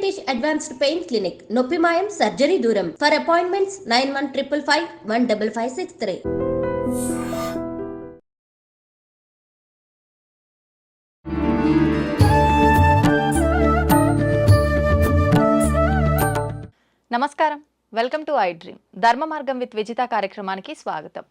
Venkatesh advanced pain clinic, నొప్పి మాయం, surgery దూరం. For appointments 9155515563. నమస్కారం, వెల్కమ్ టు ఐ డ్రీమ్. ధర్మ మార్గం విత్ విజిత కార్యక్రమానికి స్వాగతం.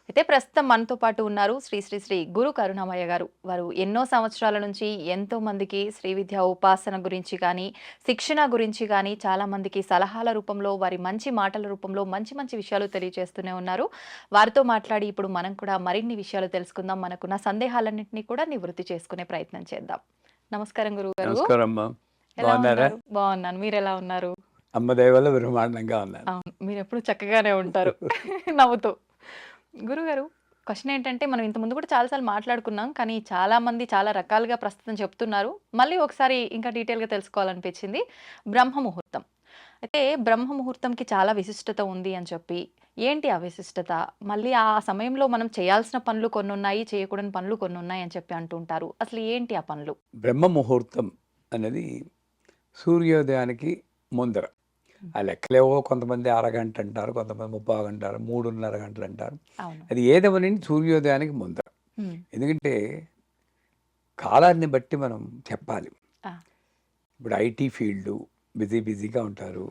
అయితే ప్రస్తుతం మనతో పాటు ఉన్నారు శ్రీ శ్రీ శ్రీ గురు కరుణామయ్య గారు. వారు ఎన్నో సంవత్సరాల నుంచి ఎంతో మందికి శ్రీ విద్య ఉపాసన గురించి కానీ, శిక్షణ గురించి కానీ చాలా మందికి సలహాల రూపంలో, వారి మంచి మాటల రూపంలో మంచి మంచి విషయాలు తెలియజేస్తూనే ఉన్నారు. వారితో మాట్లాడి ఇప్పుడు మనం కూడా మరిన్ని విషయాలు తెలుసుకుందాం. మనకున్న సందేహాలన్నింటినీ కూడా నివృత్తి చేసుకునే ప్రయత్నం చేద్దాం. నమస్కారం గురువు గారు. బాగున్నాను, మీరు ఎలా ఉన్నారు? అమ్మ దయ వల్ల బ్రహ్మాండంగా ఉన్నారు. అవును, మీరు ఎప్పుడు చక్కగానే ఉంటారు నవ్వుతూ. గురుగారు, క్వశ్చన్ ఏంటంటే, మనం ఇంతకుముందు కూడా చాలాసార్లు మాట్లాడుకున్నాం, కానీ చాలా మంది చాలా రకాలుగా ప్రస్తుతం చెప్తున్నారు. మళ్ళీ ఒకసారి ఇంకా డీటెయిల్గా తెలుసుకోవాలనిపించింది. బ్రహ్మ ముహూర్తం. అయితే బ్రహ్మ ముహూర్తంకి చాలా విశిష్టత ఉంది అని చెప్పి, ఏంటి ఆ విశిష్టత? మళ్ళీ ఆ సమయంలో మనం చేయాల్సిన పనులు కొన్ని ఉన్నాయి, చేయకూడని పనులు కొన్ని ఉన్నాయి అని చెప్పి అంటుంటారు. అసలు ఏంటి ఆ పనులు? బ్రహ్మ ముహూర్తం అనేది సూర్యోదయానికి ముందర. ఆ లెక్కలేవో కొంతమంది అరగంట అంటారు, కొంతమంది 30 అంటారు, 3:30 గంటలు అంటారు. అది ఏదవని సూర్యోదయానికి ముందర. ఎందుకంటే కాలాన్ని బట్టి మనం చెప్పాలి. ఇప్పుడు ఐటీ ఫీల్డ్ బిజీగా ఉంటారు,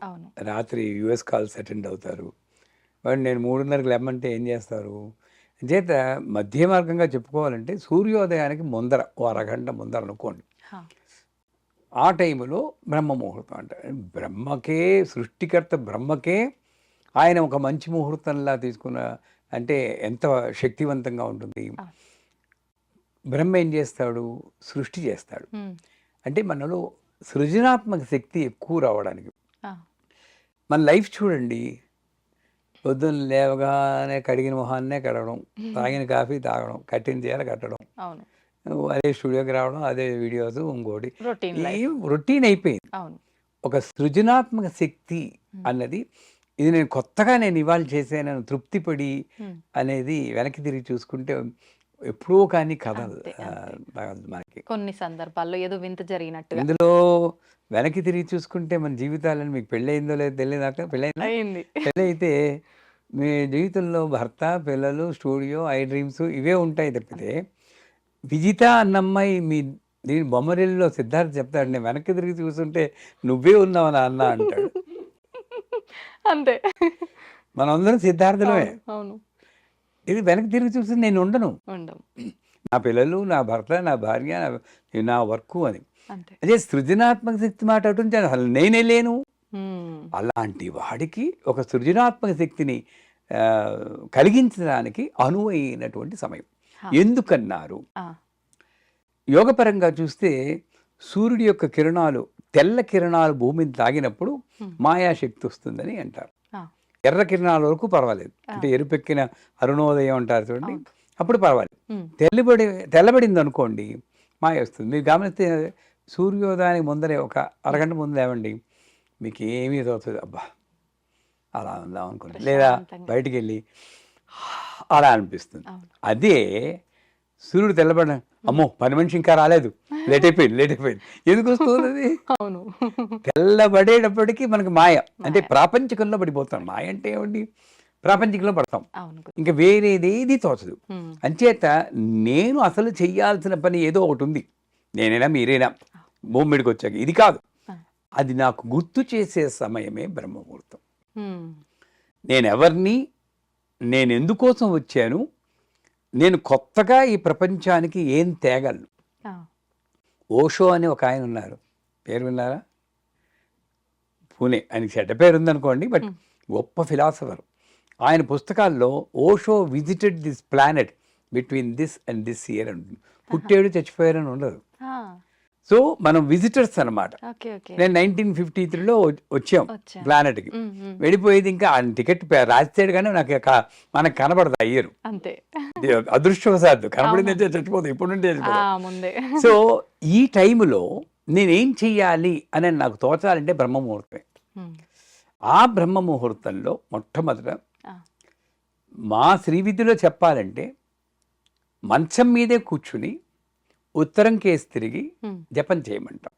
రాత్రి యుఎస్ కాల్స్ అటెండ్ అవుతారు. వాడు నేను 3:30కి లేమంటే ఏం చేస్తారు? చేత మధ్య మార్గంగా చెప్పుకోవాలంటే సూర్యోదయానికి ముందర, ఓ అరగంట ముందర అనుకోండి. ఆ టైంలో బ్రహ్మ ముహూర్తం అంటారు. బ్రహ్మకే, సృష్టికర్త బ్రహ్మకే ఆయన ఒక మంచి ముహూర్తంలా తీసుకున్న అంటే ఎంత శక్తివంతంగా ఉంటుంది. బ్రహ్మ ఏం చేస్తాడు? సృష్టి చేస్తాడు. అంటే మనలో సృజనాత్మక శక్తి ఎక్కువ రావడానికి. మన లైఫ్ చూడండి, పొద్దున్న లేవగానే కడిగిన మొహాన్నే కడగడం, తాగిన కాఫీ తాగడం, కట్టిన చీర కట్టడం, అదే స్టూడియోకి రావడం, అదే వీడియోస్, ఇంకోటి రొటీన్ అయిపోయింది. ఒక సృజనాత్మక శక్తి అన్నది, ఇది నేను కొత్తగా ఇవాళ చేశాను తృప్తిపడి అనేది వెనక్కి తిరిగి చూసుకుంటే ఎప్పుడో కానీ కథలు మనకి కొన్ని సందర్భాల్లో ఏదో వింత జరిగినట్టు. ఇందులో వెనక్కి తిరిగి చూసుకుంటే మన జీవితాలను, మీకు పెళ్ళయిందో లేదో తెలియదాకా, పెళ్ళైతే మీ జీవితంలో భర్త, పిల్లలు, స్టూడియో, ఐ డ్రీమ్స్ ఇవే ఉంటాయి తప్పితే, విజిత అన్నమ్మాయి మీ దీని బొమ్మరిల్లో సిద్ధార్థ్ చెప్తాడు, నేను వెనక్కి తిరిగి చూస్తుంటే నువ్వే ఉన్నావు నా అన్న అంటాడు. అంతే, మనందరం సిద్ధార్థులమే. అవును, ఇది వెనక్కి తిరిగి చూస్తే నేను ఉండను, నా పిల్లలు, నా భర్త, నా భార్య, నా వర్క్ అని. అదే సృజనాత్మక శక్తి మాట అటుంటే అసలు నేనే లేను. అలాంటి వాడికి ఒక సృజనాత్మక శక్తిని కలిగించడానికి అనువైనటువంటి సమయం. ఎందుకన్నారు? యోగపరంగా చూస్తే సూర్యుడి యొక్క కిరణాలు, తెల్ల కిరణాలు భూమిని తాగినప్పుడు మాయాశక్తి వస్తుందని అంటారు. ఎర్ర కిరణాల వరకు పర్వాలేదు, అంటే ఎరుపెక్కిన అరుణోదయం అంటారు చూడండి, అప్పుడు పర్వాలేదు. తెల్లబడింది అనుకోండి, మాయ వస్తుంది. మీరు గమనిస్తే సూర్యోదయానికి ముందరే ఒక అరగంట ముందు లేవండి, మీకు ఏమీ తోచదు, అబ్బా అలా ఉందాం అనుకోండి, లేదా బయటికి వెళ్ళి అలా అనిపిస్తుంది. అదే సూర్యుడు తెల్లబడ, అమ్మో పని మనిషి ఇంకా రాలేదు, లేట్ అయిపోయింది. ఎందుకు వస్తుంది అది? తెల్లబడేటప్పటికీ మనకి మాయ, అంటే ప్రాపంచికంలో పడిపోతాం. మాయ అంటే ఏమండి? ప్రాపంచికంలో పడతాం, ఇంకా వేరేదేది తోచదు. అంచేత నేను అసలు చెయ్యాల్సిన పని ఏదో ఒకటి ఉంది, నేనైనా మీరైనా భూమి మీదకి వచ్చాక, ఇది కాదు, అది నాకు గుర్తు చేసే సమయమే బ్రహ్మముహూర్తం. నేనెవరిని, నేను ఎందుకోసం వచ్చాను, నేను కొత్తగా ఈ ప్రపంచానికి ఏం తేగలను. ఓషో అని ఒక ఆయన ఉన్నారు, పేరు విన్నారా? పూణే, ఆయనకి చెడ్డ పేరు ఉందనుకోండి, బట్ గొప్ప ఫిలాసఫర్. ఆయన పుస్తకాల్లో Osho visited this planet between this and this year అంటుంది. పుట్టాడు చచ్చిపోయారని ఉండదు. సో మనం విజిటర్స్ అనమాట. నేను 1953లో వచ్చాం ప్లానెట్కి. వెళ్ళిపోయేది ఇంకా టికెట్ రాస్తాడు కానీ మనకు కనబడదు అయ్యారు, అదృష్టవశాత్తు కనబడింది చచ్చిపోతుంది, ఇప్పుడు నుండి చచ్చిపోతుంది. సో ఈ టైంలో నేనేం చెయ్యాలి అని నాకు తోచాలంటే బ్రహ్మముహూర్తమే. ఆ బ్రహ్మముహూర్తంలో మొట్టమొదట మా శ్రీవిద్యలో చెప్పాలంటే, మంచం మీదే కూర్చుని ఉత్తరం కేసి తిరిగి జపం చేయమంటాం.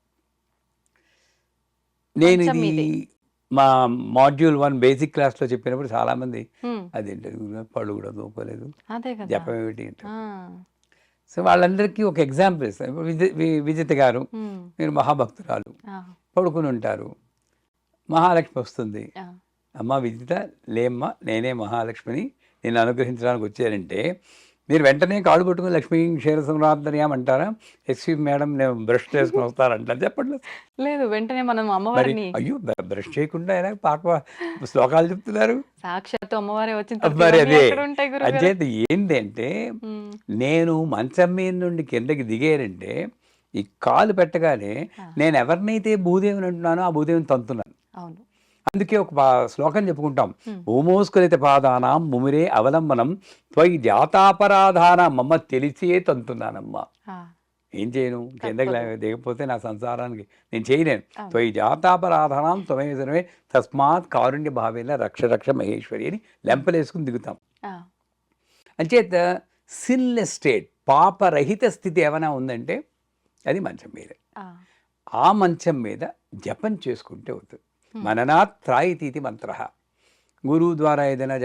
నేను మంచం ఇది మీదే. మా మాడ్యూల్ 1 బేసిక్ క్లాస్లో చెప్పినప్పుడు చాలామంది హ్మ్. అదేంటి పళ్ళు కూడా దూకోలేదు, అదే కదా. జపం ఏమిటి అంటారు. ఆ. సో వాళ్ళందరికీ ఒక ఎగ్జాంపుల్ ఇస్తాను. ఇప్పుడు విజిత గారు, హ్మ్. మీరు మహాభక్తురాలు, ఆ. పడుకుని ఉంటారు, మహాలక్ష్మి వస్తుంది, ఆ. అమ్మ విజిత లేమ్మా, నేనే మహాలక్ష్మిని, నేను అనుగ్రహించడానికి వచ్చారంటే మీరు వెంటనే కాళ్ళు పట్టుకుని లక్ష్మీ క్షీర సంరాధనయాం అంటారా? ఎక్స్క్యూజ్ మేడం, నేను బ్రష్ చేసుకుని వస్తారంటారు? చెప్పండి. లేదు, వెంటనే మనం మరి అమ్మవారిని అయ్యో బ్రష్ చేయకుండా ఎలా శ్లోకాలు చెప్తున్నారు? సాక్షాత్తు అమ్మవారే వచ్చిన తర్వాత మరి ఇవన్నీ అదే ఎక్కడ ఉంటాయి గురుగారు? అచేత ఏంటంటే హ్మ్. నేను మంచం మీద నుండి కిందకి దిగారంటే ఈ కాలు పెట్టగానే ఆ. నేను ఎవరినైతే భూదేవిని అంటున్నానో ఆ భూదేవిని తంతున్నాను. అవును. అందుకే ఒక శ్లోకం చెప్పుకుంటాం. హ్మ్. ఓమోస్కలిత పాదానాం ముమిరే అవలంబనం త్వయి జాతాపరాధానం, అమ్మ తెలిసే తంతున్నానమ్మా. ఆ. ఏం చేయను, కిందకి తప్పదు. దిగపోతే నా సంసారానికి నేను చేయలేను. అవును. త్వయి జాతాపరాధానం త్వమేసనమే తస్మాత్ కారుణ్య భావేన రక్ష రక్ష మహేశ్వరి అని లెంపలేసుకుని దిగుతాం. ఆ. అంచేత సిన్లెస్ స్టేట్, పాపరహిత స్థితి ఏమైనా ఉందంటే అది మంచం మీద. ఆ. ఆ మంచం మీద జపం చేసుకుంటే అవుతుంది. హ్మ్. మననాత్ త్రాయితీతి మంత్ర. గురువు ద్వారా ఏదైనా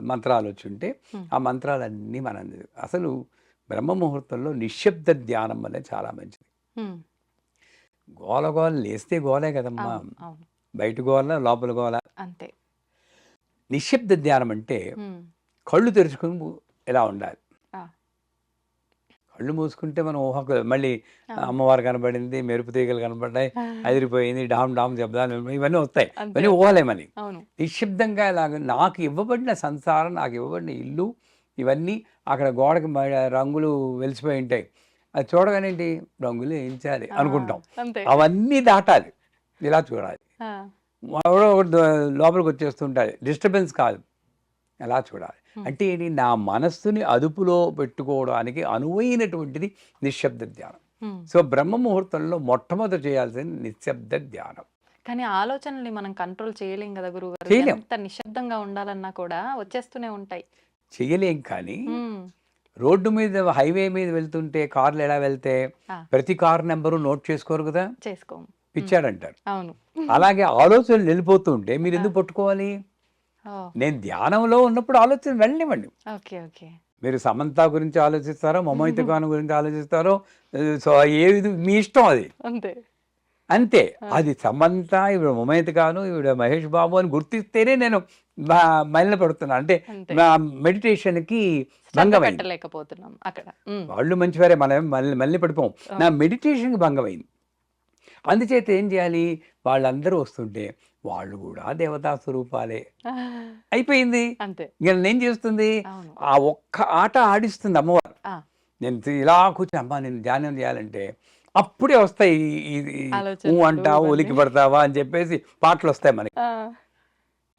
మంత్రాలు వచ్చుంటే హ్మ్. ఆ మంత్రాలన్నీ మనం అసలు బ్రహ్మ ముహూర్తంలో నిశ్శబ్ద ధ్యానం వల్ల చాలా మంచిది. హ్మ్. గోల గోల లేస్తే గోలే కదమ్మా, అవును. అవును. బయట గోల లోపల గోల. అంతే. నిశ్శబ్ద ధ్యానం అంటే హ్మ్. కళ్ళు తెరుచుకుని ఇలా ఉండాలి. ఆ. కళ్ళు మూసుకుంటే మనం మళ్ళీ అవును. అమ్మవారు కనబడింది, మెరుపు తీగలు కనబడ్డాయి, ఆ. అదిరిపోయింది, డామ్ డామ్ శబ్దాలు ఇవన్నీ వస్తాయి. అంతే. ఇవన్నీ ఊహలేమని. అవును. నిశ్శబ్దంగా ఇలాగ నాకు ఇవ్వబడిన సంసారం, నాకు ఇవ్వబడిన ఇల్లు, ఇవన్నీ అక్కడ గోడకి రంగులు వెలిసిపోయి ఉంటాయి. అది చూడగానే ఏంటి, రంగులు వేయించాలి ఆ. అనుకుంటాం. అంతే. అవన్నీ దాటాలి, ఇలా చూడాలి. ఆ. ఎవడో ఒకడు లోపలికి వచ్చేస్తుంటాడు, డిస్టర్బెన్స్ కాదు, ఎలా చూడాలి. హ్మ్. అంటే ఏంటి, నా మనస్సుని అదుపులో పెట్టుకోవడానికి అనువైనటువంటిది నిశ్శబ్ద ధ్యానం. హ్మ్. సో బ్రహ్మ ముహూర్తంలో మొట్టమొదట చేయాల్సింది నిశ్శబ్ద ధ్యానం. కానీ ఆలోచనల్ని మనం కంట్రోల్ చేయలేం కదా గురువుగారు. చేయలేం. ఎంత నిశ్శబ్దంగా ఉండాలన్నా కూడా వచ్చేస్తూనే ఉంటాయి. చేయలేం. కానీ హ్మ్. రోడ్డు మీద హైవే మీద వెళ్తుంటే కార్లు ఎలా వెళ్తే ఆ. ప్రతి కారు నెంబరు నోట్ చేసుకోరు కదా, చేసుకోము. పిచ్చాడంటారు. అవును. అలాగే ఆలోచనలు వెళ్ళిపోతూ ఉంటే మీరు ఆ. ఎందుకు పట్టుకోవాలి? ఓ. నేను ధ్యానంలో ఉన్నప్పుడు ఆలోచన వెళ్ళనివ్వండి. ఓకే. ఓకే. మీరు సమంత గురించి ఆలోచిస్తారో, మమోహిత ఖాన్ గురించి ఆలోచిస్తారో, సో ఏది మీ ఇష్టం అది. అంతే. అంతే. ఆ. అది సమంత, ఈవిడ మమోహిత ఖాను, ఈవిడ మహేష్ బాబు అని గుర్తిస్తేనే నేను మలిన పడుతున్నాను. అంటే అంతే. నా మెడిటేషన్కి శ్రద్ధ భంగమైంది. పెట్టలేకపోతున్నాం అక్కడ. హ్మ్. వాళ్ళు మంచివారే, మనం మళ్ళీ పడిపోం. ఆ. నా మెడిటేషన్కి భంగమైంది. అందుచేత ఏం చేయాలి, వాళ్ళందరూ వస్తుంటే వాళ్ళు కూడా దేవతా స్వరూపాలే. అయిపోయింది. అంతే. ఇక నేనేం చేస్తుంది, అవును. ఆ ఒక్క ఆట ఆడిస్తుంది అమ్మవారు. ఆ. నేను ఇలా కూర్చొని అమ్మా నేను ధ్యానం చేయాలంటే అప్పుడే వస్తాయి ఆలోచనలు అంటావు, ఇవన్నీ. ఉలికి పడతావా అని చెప్పేసి పాటలు వస్తాయి మనకి. ఆ.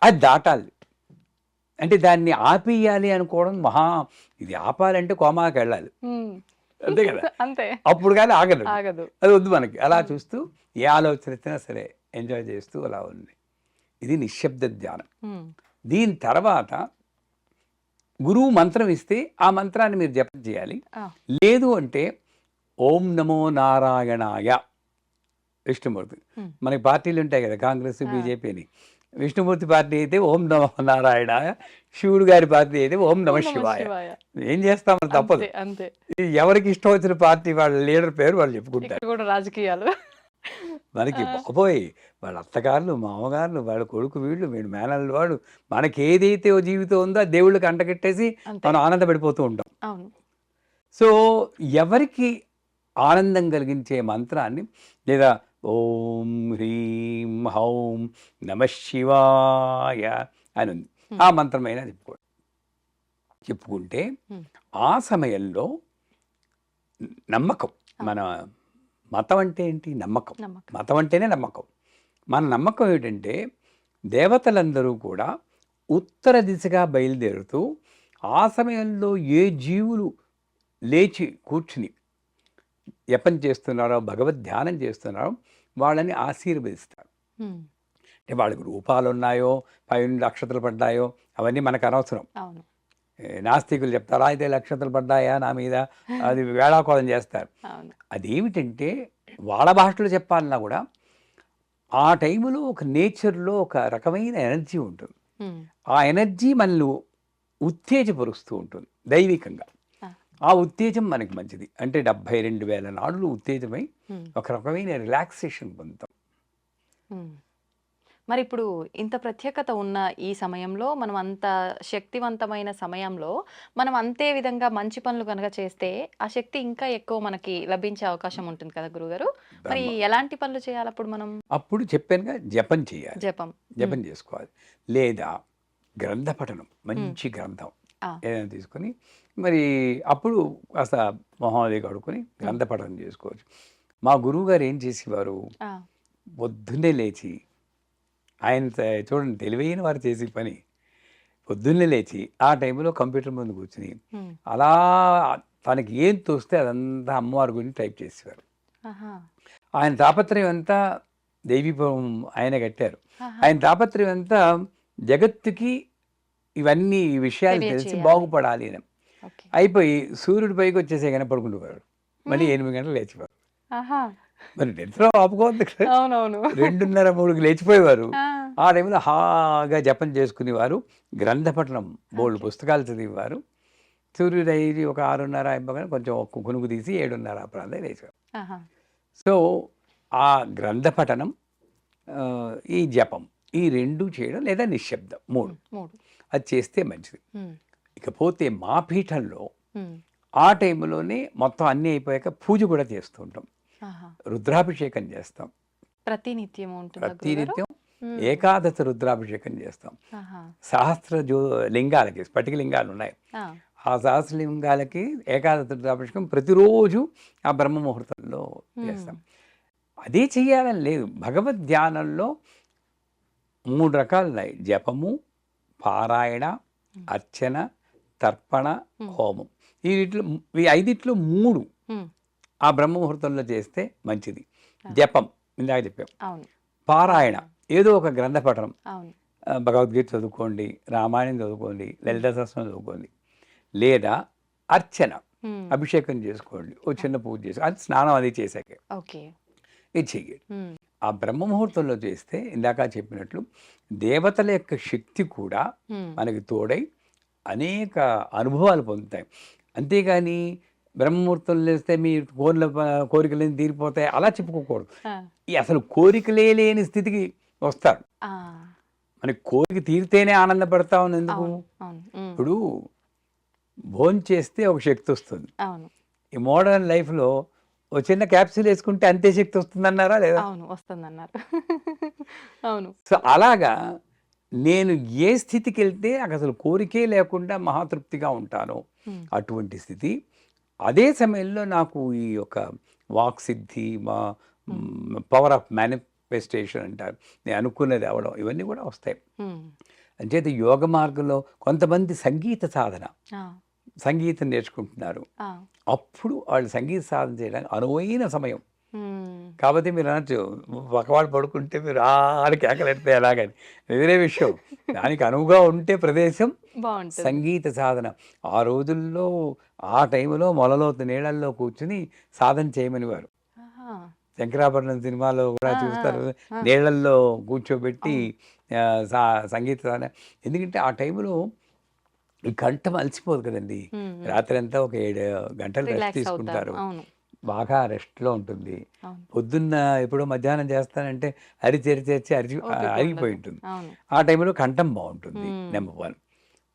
అది దాటాలి. అంటే దాన్ని ఆపేయాలి అనుకోవడం ఇది ఆపాలంటే కోమాకి వెళ్ళాలి. హ్మ్. అంతే కదా. అంతే. అప్పుడు కానీ ఆగదు. ఆగదు. అది వద్దు మనకి. అలా చూస్తూ ఏ ఆలోచన వచ్చినా సరే ఎంజాయ్ చేస్తూ అలా ఉంది. ఇది నిశ్శబ్ద ధ్యానం. హ్మ్. దీని తర్వాత గురువు మంత్రం ఇస్తే ఆ మంత్రాన్ని మీరు జపం చేయాలి. ఆ. లేదు అంటే ఓం నమో నారాయణాయ, విష్ణుమూర్తి. హ్మ్. మనకి పార్టీలు ఉంటాయి కదా, కాంగ్రెస్, ఆ. బీజేపీ అని. విష్ణుమూర్తి పార్టీ అయితే ఓం నమో నారాయణాయ, శివుడు గారి పార్టీ అయితే ఓం నమ ఓం నమః శివాయ. శివాయ. ఏం చేస్తామని తప్పదు. అంతే. అంతే. ఎవరికి ఇష్టం వచ్చిన పార్టీ వాళ్ళ లీడర్ పేరు వాళ్ళు చెప్పుకుంటారు. ఇక్కడ కూడా రాజకీయాలు. మనకి ఆ. బాబోయ్, వాళ్ళ అత్తగారులు, మామగారులు, వాళ్ళ కొడుకు, వీళ్ళు మేనల్లు వాడు, మనకి ఏదైతే ఓ జీవితం ఉందో ఆ దేవుళ్ళకి అంటగట్టేసి అంతే. మనం ఆనందపడిపోతూ ఉంటాం. అవును. సో ఎవరికి ఆనందం కలిగించే మంత్రాన్ని, లేదా ఓం హ్రీం హౌం నమ శివాయ అని ఉంది, ఆ మంత్రమైనా చెప్పుకుంటే హ్మ్. ఆ సమయంలో నమ్మకం. మన మతం అంటే ఏంటి? నమ్మకం. నమ్మకం. మతం అంటేనే నమ్మకం. మన నమ్మకం ఏంటంటే దేవతలందరూ కూడా ఉత్తర దిశగా బయలుదేరుతూ ఆ సమయంలో ఏ జీవులు లేచి కూర్చుని జపం చేస్తున్నారో, భగవద్ ధ్యానం చేస్తున్నారో వాళ్ళని ఆశీర్వదిస్తారు. హ్మ్. అంటే వాళ్ళకి రూపాలు ఉన్నాయో, పైనుండి అక్షతలు పడ్డాయో అవన్నీ మనకు అనవసరం. అవును. నాస్తికులు చెప్తారు, అయితే నక్షత్రాలు పడ్డాయా నా మీద, అది వేళాకోళం చేస్తారు. అవును. అదేమిటంటే వాళ్ళ భాషలో చెప్పాలన్నా కూడా ఆ టైంలో ఒక నేచర్‌లో ఒక రకమైన ఎనర్జీ ఉంటుంది. హ్మ్. ఆ ఎనర్జీ మనల్ని ఉత్తేజపరుస్తూ ఉంటుంది దైవికంగా. ఆ! ఆ ఉత్తేజం మనకి మంచిది. అంటే 72,000 నాడులు ఉత్తేజమై హ్మ్. ఒక రకమైన రిలాక్సేషన్ పొందుతాం. హ్మ్. మరిప్పుడు ఇంత ప్రత్యేకత ఉన్న ఈ సమయంలో మనం అంత శక్తివంతమైన సమయంలో మనం అంతే విధంగా మంచి పనులు గనక చేస్తే ఆ శక్తి ఇంకా ఎక్కువ మనకి లభించే అవకాశం ఉంటుంది కదా గురుగారు. మరి ధర్మ ఎలాంటి పనులు చేయాలప్పుడు మనం? అప్పుడు చెప్పానుగా జపం చేయాలి. జపం. హ్మ్. జపం చేసుకోవాలి. లేదా గ్రంథ పఠనం హ్మ్. మంచి గ్రంథం ఆ! ఏదైనా తీసుకొని మరి అప్పుడు కాస్త మొహం అది కడుక్కొని హ్మ్. గ్రంథ పఠనం చేసుకోవచ్చు. మా గురువుగారు ఏం చేసేవారు, ఆ! పొద్దున్నే లేచి ఆయన చూడండి తెలివైన వారు చేసే పని. పొద్దున్నే లేచి ఆ టైంలో కంప్యూటర్ ముందు కూర్చొని హ్మ్. అలా తనకి ఏం తోస్తే అదంతా అమ్మవారి గురించి టైప్ చేసేవారు. ఆహా! ఆయన తాపత్రయం అంతా దైవీభవం ఆయన కట్టారు. ఆహా! ఆయన తాపత్రయం అంతా జగత్తుకి ఇవన్నీ ఈ విషయాలు తెలిసి తెలియచేయాలి. బాగుపడాలి అని. ఓకే. అయిపోయి సూర్యుడి పైకి వచ్చేసేగానే పడుకుంటున్నాడు. మళ్ళీ హ్మ్. 8 గంటలకు లేచేవారు. ఆహా! మరి నిద్ర ఆపుకోవద్దు కదా! అవునవును. 2:30, 3కి లేచిపోయేవారు. ఆ! ఆ టైంలో హాగా జపం చేసుకునేవారు. గ్రంథ పఠనం బోలెడు ఓకే. పుస్తకాలు చదివేవారు. సూర్యోదయం ఒక 6:30 అయిపోగానే కొంచెం ఒక కునుకు తీసి 7:30 ఆ ప్రాంతానికి లేచేవారు. ఆహా! సో, ఆ గ్రంథ పఠనం, ఈ జపం ఈ 2 చేయడం లేదా నిశ్శబ్దం 3 3. అది చేస్తే మంచిది. హ్మ్. ఇకపోతే మా పీఠంలో హ్మ్. ఆ టైంలోనే మొత్తం అన్నీ అయిపోయాక పూజ కూడా చేస్తూ ఉంటాం. ఆహా! రుద్రాభిషేకం చేస్తాం. ప్రతినిత్యము ఉంటుందా గురుగారు? ప్రతినిత్యం హ్మ్. ఏకాదశ రుద్రాభిషేకం చేస్తాం. ఆహా! సహస్ర లింగాలకి స్ఫటిక లింగాలు ఉన్నాయి. ఆ! ఆ సహస్ర లింగాలకి ఏకాదశ రుద్రాభిషేకం ప్రతిరోజు ఆ బ్రహ్మ ముహూర్తంలో హ్మ్. చేస్తాం. అదే చెయ్యాలని లేదు. భగవద్ ధ్యానంలో 3 రకాలున్నాయి. జపము, పారాయణ, హ్మ్. అర్చన, తర్పణ, హ్మ్. హోమం. ఈ ఐదిట్లో 3 హ్మ్. ఆ బ్రహ్మ ముహూర్తంలో చేస్తే మంచిది. ఆ! జపం ఇందాక చెప్పాం. అవును. పారాయణ పారాయణం. ఏదో ఒక గ్రంథ పఠనం. అవును. భగవద్గీత చదువుకోండి, రామాయణం చదువుకోండి, హ్మ్. లలిత సహస్రనామం చదువుకోండి. లేదా అర్చన, హ్మ్. అభిషేకం చేసుకోండి. ఓ ఆ! చిన్న పూజ చేసి అది స్నానం అది చేశాకే. ఓకే. ఇది చెయ్యండి. హ్మ్. ఆ బ్రహ్మ ముహూర్తంలో చేస్తే ఇందాక చెప్పినట్లు దేవతల యొక్క శక్తి కూడా హ్మ్. మనకి తోడై అనేక అనుభవాలు పొందుతాయి. అంతేగాని బ్రహ్మముహూర్తంలో లేస్తే మీ కోరికలన్నీ తీరిపోతాయి అలా చెప్పుకోకూడదు. ఆ! ఈ అసలు కోరికలే లేని స్థితికి వస్తారు. ఆ! మనకి కోరిక తీరితేనే ఆనందపడతాం ఎందుకు? అవును. అవును. హ్మ్. ఇప్పుడు భోంచేస్తే ఒక శక్తి వస్తుంది. అవును. ఈ మోడర్న్ లైఫ్‌లో ఓ చిన్న క్యాప్సూల్ యేసుకుంటే అంతే శక్తి వస్తుందన్నారా లేదా? అవును. వస్తుందన్నారు. అవును. సో, అలాగా నేను ఏ స్థితికెళ్తే నాకసలు కోరికే లేకుండా మహాతృప్తిగా ఉంటానో హ్మ్. అటువంటి స్థితి. అదే సమయంలో నాకు ఈ యొక్క వాక్సిద్ధి, హ్మ్. పవర్ ఆఫ్ మేనిఫెస్టేషన్ అంటారు. నేను అనుకున్నది అవ్వడం ఇవన్నీ కూడా వస్తాయి. హ్మ్. అంచేత యోగ మార్గంలో కొంతమంది సంగీత సాధన, ఆ! సంగీతం నేర్చుకుంటున్నారు. ఆ! అప్పుడు వాళ్ళు సంగీత సాధన చేయడానికి అనువైన సమయం. హ్మ్. కాపోతే మీరు అనొచ్చు, పక్కవాడు పడుకుంటే మీరు ఆ అని కేకలెడితే ఎలాగని. వేరే విషయం. దానికి అనువుగా ఉంటే ప్రదేశం బావుంటుంది. సంగీత సాధన. ఆ రోజుల్లో ఆ టైంలో మొలలోతు నీళ్ళల్లో కూర్చొని సాధన చేయమనేవారు. ఆహా! 'శంకరాభరణం' సినిమాలో కూడా ఆ! ఆ! చూస్తారు. ఆ! నీళ్ళల్లో కూర్చోబెట్టి అవును. ఆహ్, సా సంగీత సాధన. ఎందుకంటే ఆ టైంలో ఈ కంఠం అలసిపోదు కదండీ! హ్మ్. హ్మ్. రాత్రంతా ఒక 7 గంటలు రెస్ట్ రిలాక్స్ అవుతారు. తీసుకుంటారు. అవును. బాగా రెస్ట్‌లో ఉంటుంది. అవును. పొద్దున్న ఎప్పుడో మధ్యాహ్నం చేస్తానంటే ఓపిక అరిగిపోయి ఉండదు. ఉంటుంది. అవును. ఆ టైంలో కంఠం బావుంటుంది. హ్మ్. నంబర్ 1.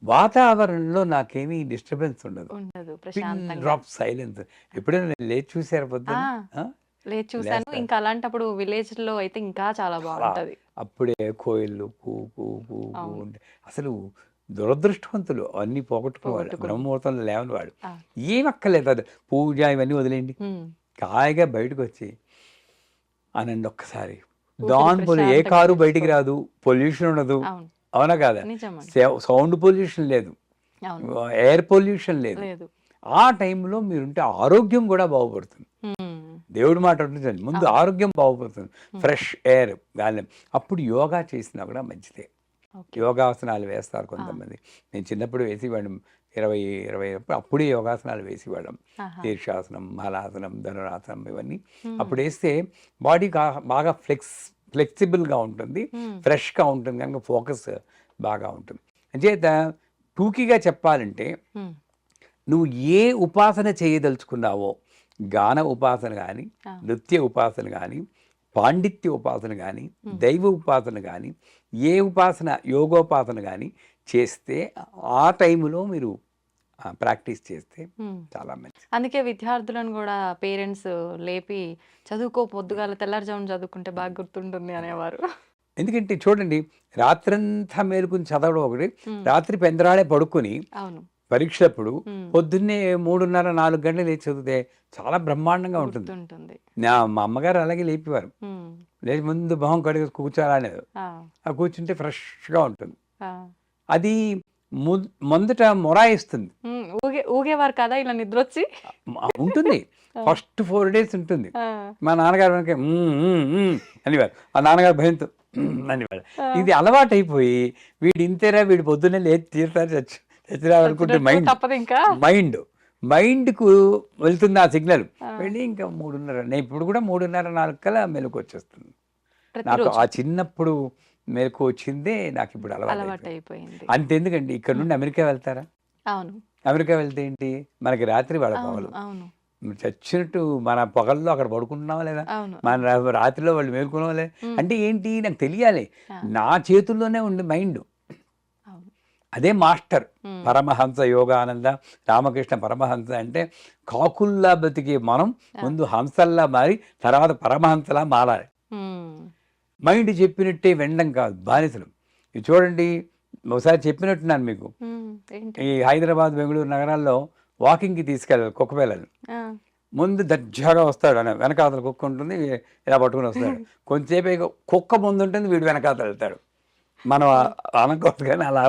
వాతావరణంలో నాకేమీ డిస్టర్బెన్స్ ఉండదు. ఉండదు. పిన్ ప్రశాంతంగా. Drop silence. ఎప్పుడైనా నేను లేచి చూసారా ఆ! పొద్దున్న? ఆ! లేదు చూసాను. లేస్తారు. ఇంకా అలాంటప్పుడు విలేజ్‌లో అయితే ఇంకా చాలా చాలా బావుంటది. అప్పుడే కోయిల్లు కూ కూ కూ కూ అవును. అంటే అసలు దురదృష్టవంతులు అన్నీ పోగొట్టుకున్న వాళ్ళు. పోగొట్టుకుని. బ్రహ్మముహూర్తంలో లేవని వాళ్ళు. ఆ! ఏం అక్కర్లేదు అది పూజ ఇవన్నీ వదిలేయండి. హ్మ్. హాయిగా బయటకొచ్చి అనండి ఒక్కసారి. ఊపిరి ఏ ప్రశాంతంగా కారు బయటికి పీల్చుకోవడం. రాదు. పొల్యూషన్ ఉండదు. అవును. అవునా కాదా? నిజమండి. సౌండ్ పొల్యూషన్ లేదు. అవును. ఎయిర్ పొల్యూషన్ లేదు. లేదు. ఆ టైంలో మీరుంటే ఆరోగ్యం గూడా బాగుపడుతుంది. హ్మ్. దేవుడి మాట ఉంటుందండి. ముందు అవును. ఆరోగ్యం బాగుపడుతుంది. హ్మ్. ఫ్రెష్ ఎయిర్ గాలి. అప్పుడు యోగా చేసినా కూడా మంచిదే. ఓకే. యోగాసనాలు వేస్తారు ఆ! కొంతమంది. నేను చిన్నప్పుడు వేసేవాడిని. 20 అప్పుడే యోగాసనాలు వేసేవాళ్ళం. ఆహా! శీర్షాసనం, హలాసనం, ధనురాసనం ఇవన్నీ. హ్మ్. అప్పుడేస్తే బాడీ బాగా ఫ్లెక్సిబుల్గా ఉంటుంది, ఫ్రెష్గా ఉంటుంది, కనుక ఫోకస్ బాగా ఉంటుంది. అంచేత టూకీగా చెప్పాలంటే నువ్వు ఏ ఉపాసన చేయదలుచుకున్నావో, గాన ఉపాసన కానీ, నృత్య ఉపాసన కానీ, పాండిత్య ఉపాసన కానీ, దైవ ఉపాసన కానీ, ఏ ఉపాసన యోగోపాసన కానీ చేస్తే ఆ టైంలో మీరు ప్రాక్టీస్ చేస్తే చాలా మంచిది. అందుకే విద్యార్థులను కూడా పేరెంట్స్ లేపి చదువుకో, పొద్దుగాల తెల్లారుజామున చదువుకుంటే బాగా గుర్తుంటుంది అనేవారు. ఎందుకంటే చూడండి, రాత్రంతా మేలుకుని చదవడం ఒకటి, రాత్రి పెందరాడే పడుకొని అవును పరీక్షలప్పుడు పొద్దున్నే 3:30, 4 గంటలు లేచి చదివితే చాలా బ్రహ్మాండంగా ఉంటుంది. ఉంటుంది. మా అమ్మగారు అలాగే లేపేవారు. లేచి ముందు మొహం కడిగి కూర్చోాలనేది, ఆ కూర్చుంటే ఫ్రెష్గా ఉంటుంది. అది మొదట మొరాయిస్తుంది, ఊగేవారు కదా ఇలా నిద్ర వచ్చి ఉంటుంది. ఫస్ట్ 4 days ఉంటుంది. మా నాన్నగారు వెనక అనేవారు, ఆ నాన్నగారు భయంతో అనేవాడు. ఇది అలవాటు అయిపోయి వీడు ఇంతేరా, వీడు పొద్దున్నే లేచి తీరుతారు చచ్చిరావాలనుకుంటే మైండ్కు వెళ్తుంది ఆ సిగ్నల్, వెళ్ళి ఇంకా 3:30, నేను ఇప్పుడు కూడా 3:30, 4 కల్లా మెలకు వచ్చేస్తుంది. నాకు ఆ చిన్నప్పుడు మెలకు వచ్చిందే నాకు ఇప్పుడు అలవాటు అయిపోయింది. అంతెందుకండి, ఇక్కడ నుండి అమెరికా వెళ్తారా? అవును, అమెరికా వెళ్తే ఏంటి, మనకి రాత్రి వాళ్ళ పగలు. చచ్చినట్టు మన పగల్లో అక్కడ పడుకుంటున్నావా లేదా, మన రాత్రిలో వాళ్ళు మేలుకున్నావా లేదా, అంటే ఏంటి నాకు తెలియాలి. నా చేతుల్లోనే ఉంది మైండ్. అదే మాస్టర్ పరమహంస యోగానంద రామకృష్ణ పరమహంస. అంటే కాకుల్లా బతికే మనం ముందు హంసల్లా మారి తర్వాత పరమహంసలా మారాలి. మైండ్ చెప్పినట్టే వెండం కాదు, బానిసలు. ఇది చూడండి, ఒకసారి చెప్పినట్టున్నాను మీకు, ఈ హైదరాబాద్, బెంగళూరు నగరాల్లో వాకింగ్కి తీసుకెళ్ళాలి కుక్క పిల్లలు. ముందు దర్జాగా వస్తాడు, అని వెనకాతల కుక్క ఉంటుంది, ఇలా పట్టుకుని వస్తాడు. కొంచెంసేపు కుక్క ముందు ఉంటుంది, వీడు వెనకాతలు వెళ్తాడు. మనం అనకూడదు కానీ అలా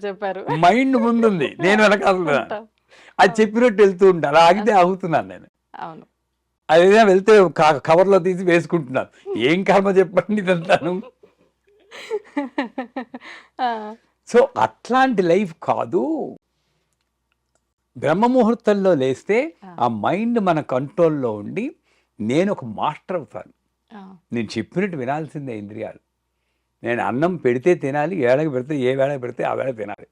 చెప్పారు. మైండ్ ముందుంది, నేను వెనకాల అది చెప్పినట్టు వెళ్తూ ఉంటా. అలా ఆగితే ఆగుతున్నాను నేను. అవును, అదేనా వెళ్తే కవర్లో తీసి వేసుకుంటున్నాను. ఏం కర్మ చెప్పండి ఇదంతాను. సో అట్లాంటి లైఫ్ కాదు. బ్రహ్మముహూర్తంలో లేస్తే ఆ మైండ్ మన కంట్రోల్లో ఉండి నేను ఒక మాస్టర్ అవుతాను. నేను చెప్పినట్టు వినాల్సిందే ఇంద్రియాలు. నేను అన్నం పెడితే తినాలి, ఏళ్ళకి పెడితే ఏ వేళకి పెడితే ఆ వేళ తినాలి.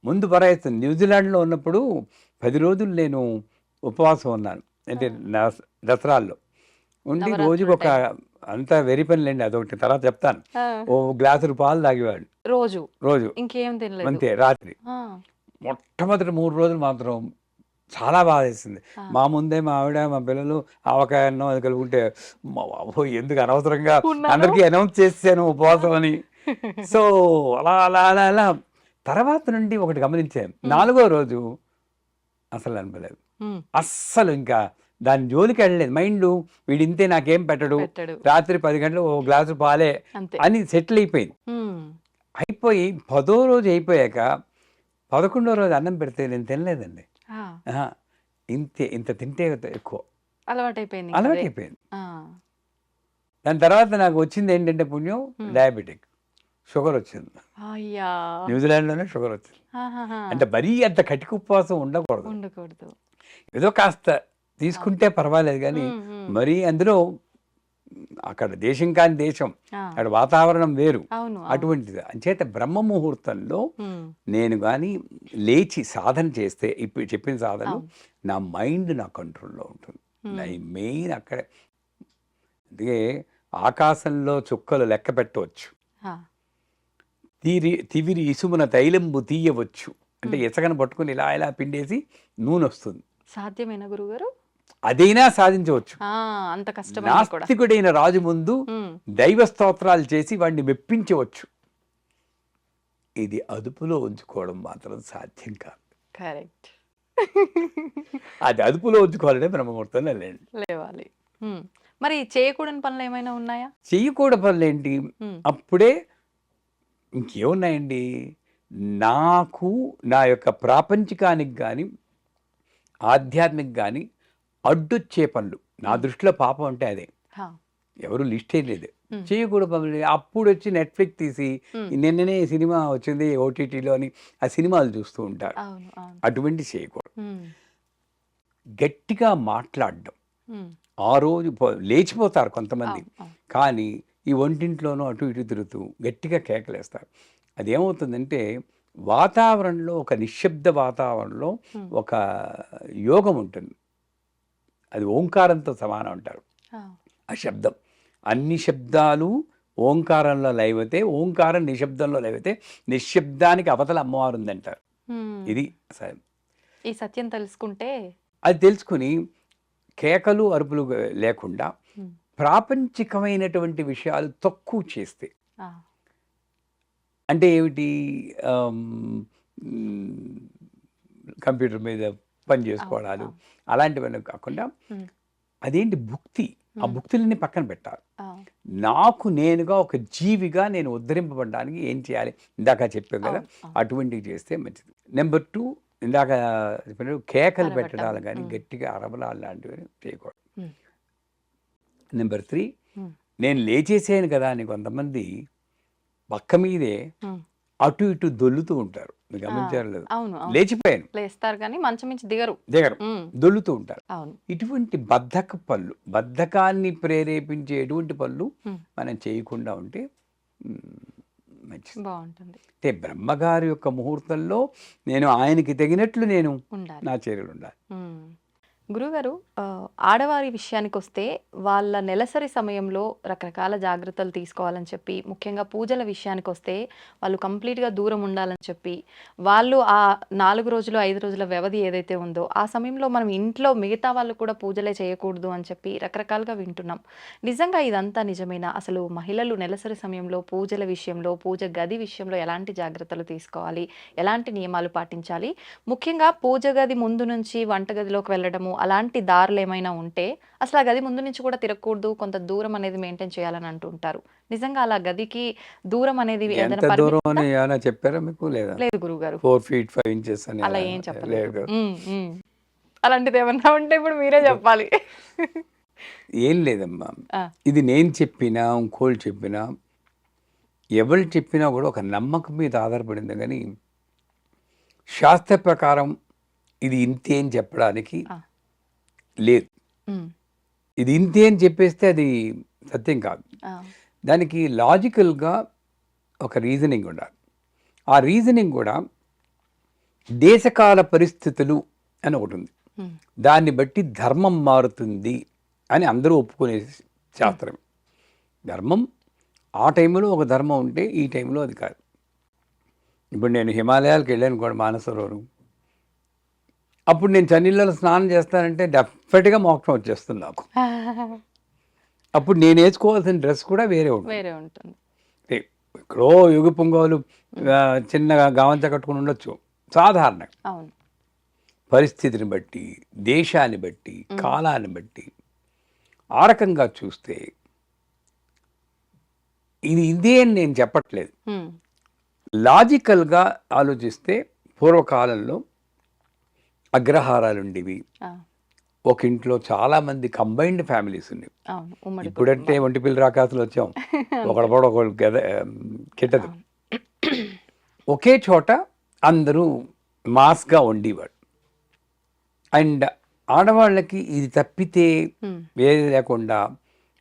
ముందు పరాయిస్తుంది. న్యూజిలాండ్లో ఉన్నప్పుడు 10 రోజులు నేను ఉపవాసం ఉన్నాను, అంటే దసరాల్లో ఉండి రోజుకి ఒక, అంతా వెరీ పని లేండి, అదొకటి తర్వాత చెప్తాను. ఓ గ్లాసులు పాలు తాగేవాడు రోజు, ఇంకేం తినలేదు అంతే. రాత్రి మొట్టమొదటి 3 రోజులు మాత్రం చాలా బాధ వేసింది. మా ముందే మా ఆవిడ, మా పిల్లలు ఆవకాయ అన్నం అది కలుగుంటే, ఎందుకు అనవసరంగా అందరికీ అనౌన్స్ చేసాను ఉపవాసం అని. సో అలా అలా అలా అలా తర్వాత నుండి ఒకటి గమనించాను, 4వ రోజు అసలు అనిపలేదు, అస్సలు ఇంకా దాని జోలికి వెళ్ళలేదు. మైండ్ వీడింతే నాకేం పెట్టడు, రాత్రి 10 గంటలు ఓ గ్లాసు పాలే అని సెటిల్ అయిపోయింది. అయిపోయి 10వ రోజు అయిపోయాక 11వ రోజు అన్నం పెడితే నేను తినలేదండి. ఇంత తింటే ఎక్కువ అలవాటైపోయింది. దాని తర్వాత నాకు వచ్చింది ఏంటంటే పుణ్యం, డయాబెటిక్, షుగర్ వచ్చింది. న్యూజిలాండ్లోనే షుగర్ వచ్చింది. అంటే మరీ అంత కటిక ఉపవాసం ఉండకూడదు. ఏదో కాస్త తీసుకుంటే పర్వాలేదు, కానీ మరీ అందులో అక్కడ దేశం కాని దేశం, అక్కడ వాతావరణం వేరు, అటువంటిది. అంచేత బ్రహ్మ ముహూర్తంలో నేను కానీ లేచి సాధన చేస్తే, ఇప్పుడు చెప్పిన సాధన, నా మైండ్ నా కంట్రోల్లో ఉంటుంది. నా మెయిన్ అక్కడే. అందుకే ఆకాశంలో చుక్కలు లెక్క పెట్టవచ్చు, తివిరి ఇసుమున తైలంబు తీయవచ్చు. అంటే ఇసకను పట్టుకుని ఇలా ఇలా పిండేసి నూనె వస్తుంది. సాధ్యమైన గురుగారు అదైనా సాధించవచ్చు. అంత కష్టం. నాస్తికుడైన రాజు ముందు దైవ స్తోత్రాలు చేసి వాడిని మెప్పించవచ్చు. ఇది అదుపులో ఉంచుకోవడం మాత్రం సాధ్యం కాదు. కరెక్ట్. అది అదుపులో ఉంచుకోవాలంటే బ్రహ్మముహూర్తంలో లేవాలి. మరి చేయకూడని పనులు ఏమైనా ఉన్నాయా? చేయకూడని పనులు ఏంటి? అప్పుడే ఇంకేమున్నాయండి? నాకు నా యొక్క ప్రాపంచికానికి కానీ ఆధ్యాత్మిక కానీ అడ్డొచ్చే పనులు, నా దృష్టిలో పాపం అంటే అదే. ఎవరు లిస్ట్ లేదు, చేయకూడదు పనులు. అప్పుడు వచ్చి నెట్ఫ్లిక్స్ తీసి నిన్ననే సినిమా వచ్చింది ఓటీటీలో అని ఆ సినిమాలు చూస్తూ ఉంటారు. అటువంటి చేయకూడదు. గట్టిగా మాట్లాడడం, ఆ రోజు లేచిపోతారు కొంతమంది, అవును, అవును. కానీ ఈ వంటింట్లోనూ అటు ఇటు తిరుగుతూ గట్టిగా కేకలేస్తారు. అదేమవుతుందంటే వాతావరణంలో, ఒక నిశ్శబ్ద వాతావరణంలో ఒక యోగం ఉంటుంది. అది ఓంకారంతో సమానం అంటారు. ఆ శబ్దం, అన్ని శబ్దాలు ఓంకారంలో లైవతే, ఓంకారం నిశ్శబ్దంలో లైవతే, నిశ్శబ్దానికి అవతల అమ్మవారు ఉందంటారు. ఇది ఈ సత్యం తెలుసుకుంటే అది తెలుసుకుని కేకలు అరుపులు లేకుండా ప్రాపంచికమైనటువంటి విషయాలు తక్కువ చేస్తే, అంటే ఏమిటి, కంప్యూటర్ మీద పని చేసుకోవడాలు అలాంటివన్నీ కాకుండా అదేంటి భుక్తి, ఆ భుక్తులన్నీ పక్కన పెట్టాలి. నాకు నేనుగా ఒక జీవిగా నేను ఉద్ధరింపబడడానికి ఏం చేయాలి, ఇందాక చెప్పాం కదా, అటువంటివి చేస్తే మంచిది. నెంబర్ 2, ఇందాక చెప్పినట్టు కేకలు పెట్టడాలు కానీ గట్టిగా అరవలాలు లాంటివి చేయకూడదు. నెంబర్ 3, నేను లేచేసాను కదా అని కొంతమంది పక్క మీదే అటు ఇటు దొల్లుతూ ఉంటారు. మీరు గమనించారు లేదు? లేచిపోయాను, లేస్తారు కానీ మంచం నుంచి దిగరు, దొల్లుతూ ఉంటారు. ఇటువంటి బద్ధక పనులు, బద్ధకాన్ని ప్రేరేపించే ఎటువంటి పనులు మనం చేయకుండా ఉంటే మంచిది, బాగుంటుంది. అంటే బ్రహ్మగారి యొక్క ముహూర్తంలో నేను ఆయనకి తగినట్లు నేను నా చర్యలు ఉండాలి. గురుగారు, ఆడవారి విషయానికి వస్తే వాళ్ళ నెలసరి సమయంలో రకరకాల జాగ్రత్తలు తీసుకోవాలని చెప్పి, ముఖ్యంగా పూజల విషయానికి వస్తే వాళ్ళు కంప్లీట్గా దూరం ఉండాలని చెప్పి, వాళ్ళు ఆ 4 రోజులు 5 రోజుల వ్యవధి ఏదైతే ఉందో ఆ సమయంలో మనం ఇంట్లో మిగతా వాళ్ళు కూడా పూజలే చేయకూడదు అని చెప్పి రకరకాలుగా వింటున్నాం. నిజంగా ఇదంతా నిజమేనా? అసలు మహిళలు నెలసరి సమయంలో పూజల విషయంలో, పూజ గది విషయంలో ఎలాంటి జాగ్రత్తలు తీసుకోవాలి, ఎలాంటి నియమాలు పాటించాలి? ముఖ్యంగా పూజ గది ముందు నుంచి వంటగదిలోకి వెళ్ళడము అలాంటి దారులు ఏమైనా ఉంటే అసలు ఆ గది ముందు నుంచి కూడా తిరగకూడదు, కొంత దూరం అనేది మెయింటైన్ చేయాలని అంటుంటారు. నిజంగా అలా గదికి దూరం అనేది ఎంత దూరం అని ఏమైనా చెప్పారా మీకు? లేదా? లేదు గురుగారు, 4 feet 5 inches అని అలా ఏం చెప్పలేదు. అలాంటిది ఏమన్నా ఉంటే ఇప్పుడు మీరే చెప్పాలి. ఏం లేదమ్మా, ఇది నేను చెప్పినా ఇంకోళ్ళు చెప్పినా ఎవరు చెప్పినా కూడా ఒక నమ్మకం మీద ఆధారపడింది, కానీ శాస్త్ర ప్రకారం ఇది ఇంతే అని చెప్పడానికి లేదు. ఇది ఇంతే అని చెప్పేస్తే అది సత్యం కాదు. దానికి లాజికల్గా ఒక రీజనింగ్ ఉండాలి. ఆ రీజనింగ్ కూడా దేశకాల పరిస్థితులు అని ఒకటి ఉంది. దాన్ని బట్టి ధర్మం మారుతుంది అని అందరూ ఒప్పుకునే శాస్త్రం. ధర్మం ఆ టైంలో ఒక ధర్మం ఉంటే ఈ టైంలో అది కాదు. ఇప్పుడు నేను హిమాలయాలకు వెళ్ళాను కూడా, మానసరోవరం, అప్పుడు నేను చన్నీళ్ళలో స్నానం చేస్తానంటే డెఫినెట్గా మోక్షం వచ్చేస్తుంది నాకు. అప్పుడు నేను వేసుకోవాల్సిన డ్రెస్ కూడా వేరే ఉంటుంది. ఎక్కడో యుగ పొంగోలు చిన్నగా గావంచ కట్టుకుని ఉండొచ్చు, సాధారణంగా పరిస్థితిని బట్టి, దేశాన్ని బట్టి, కాలాన్ని బట్టి ఆ రకంగా చూస్తే ఇది ఇదే అని నేను చెప్పట్లేదు. లాజికల్గా ఆలోచిస్తే పూర్వకాలంలో అగ్రహారాలు ఉండేవి, ఒక ఇంట్లో చాలా మంది కంబైన్డ్ ఫ్యామిలీస్ ఉండేవి. ఇప్పుడంటే ఒంటి పిల్ల రాకాసులు వచ్చాం, ఒకడు కిట్టదు. ఒకే చోట అందరూ మాస్గా ఉండేవాడు. అండ్ ఆడవాళ్ళకి ఇది తప్పితే వేరే లేకుండా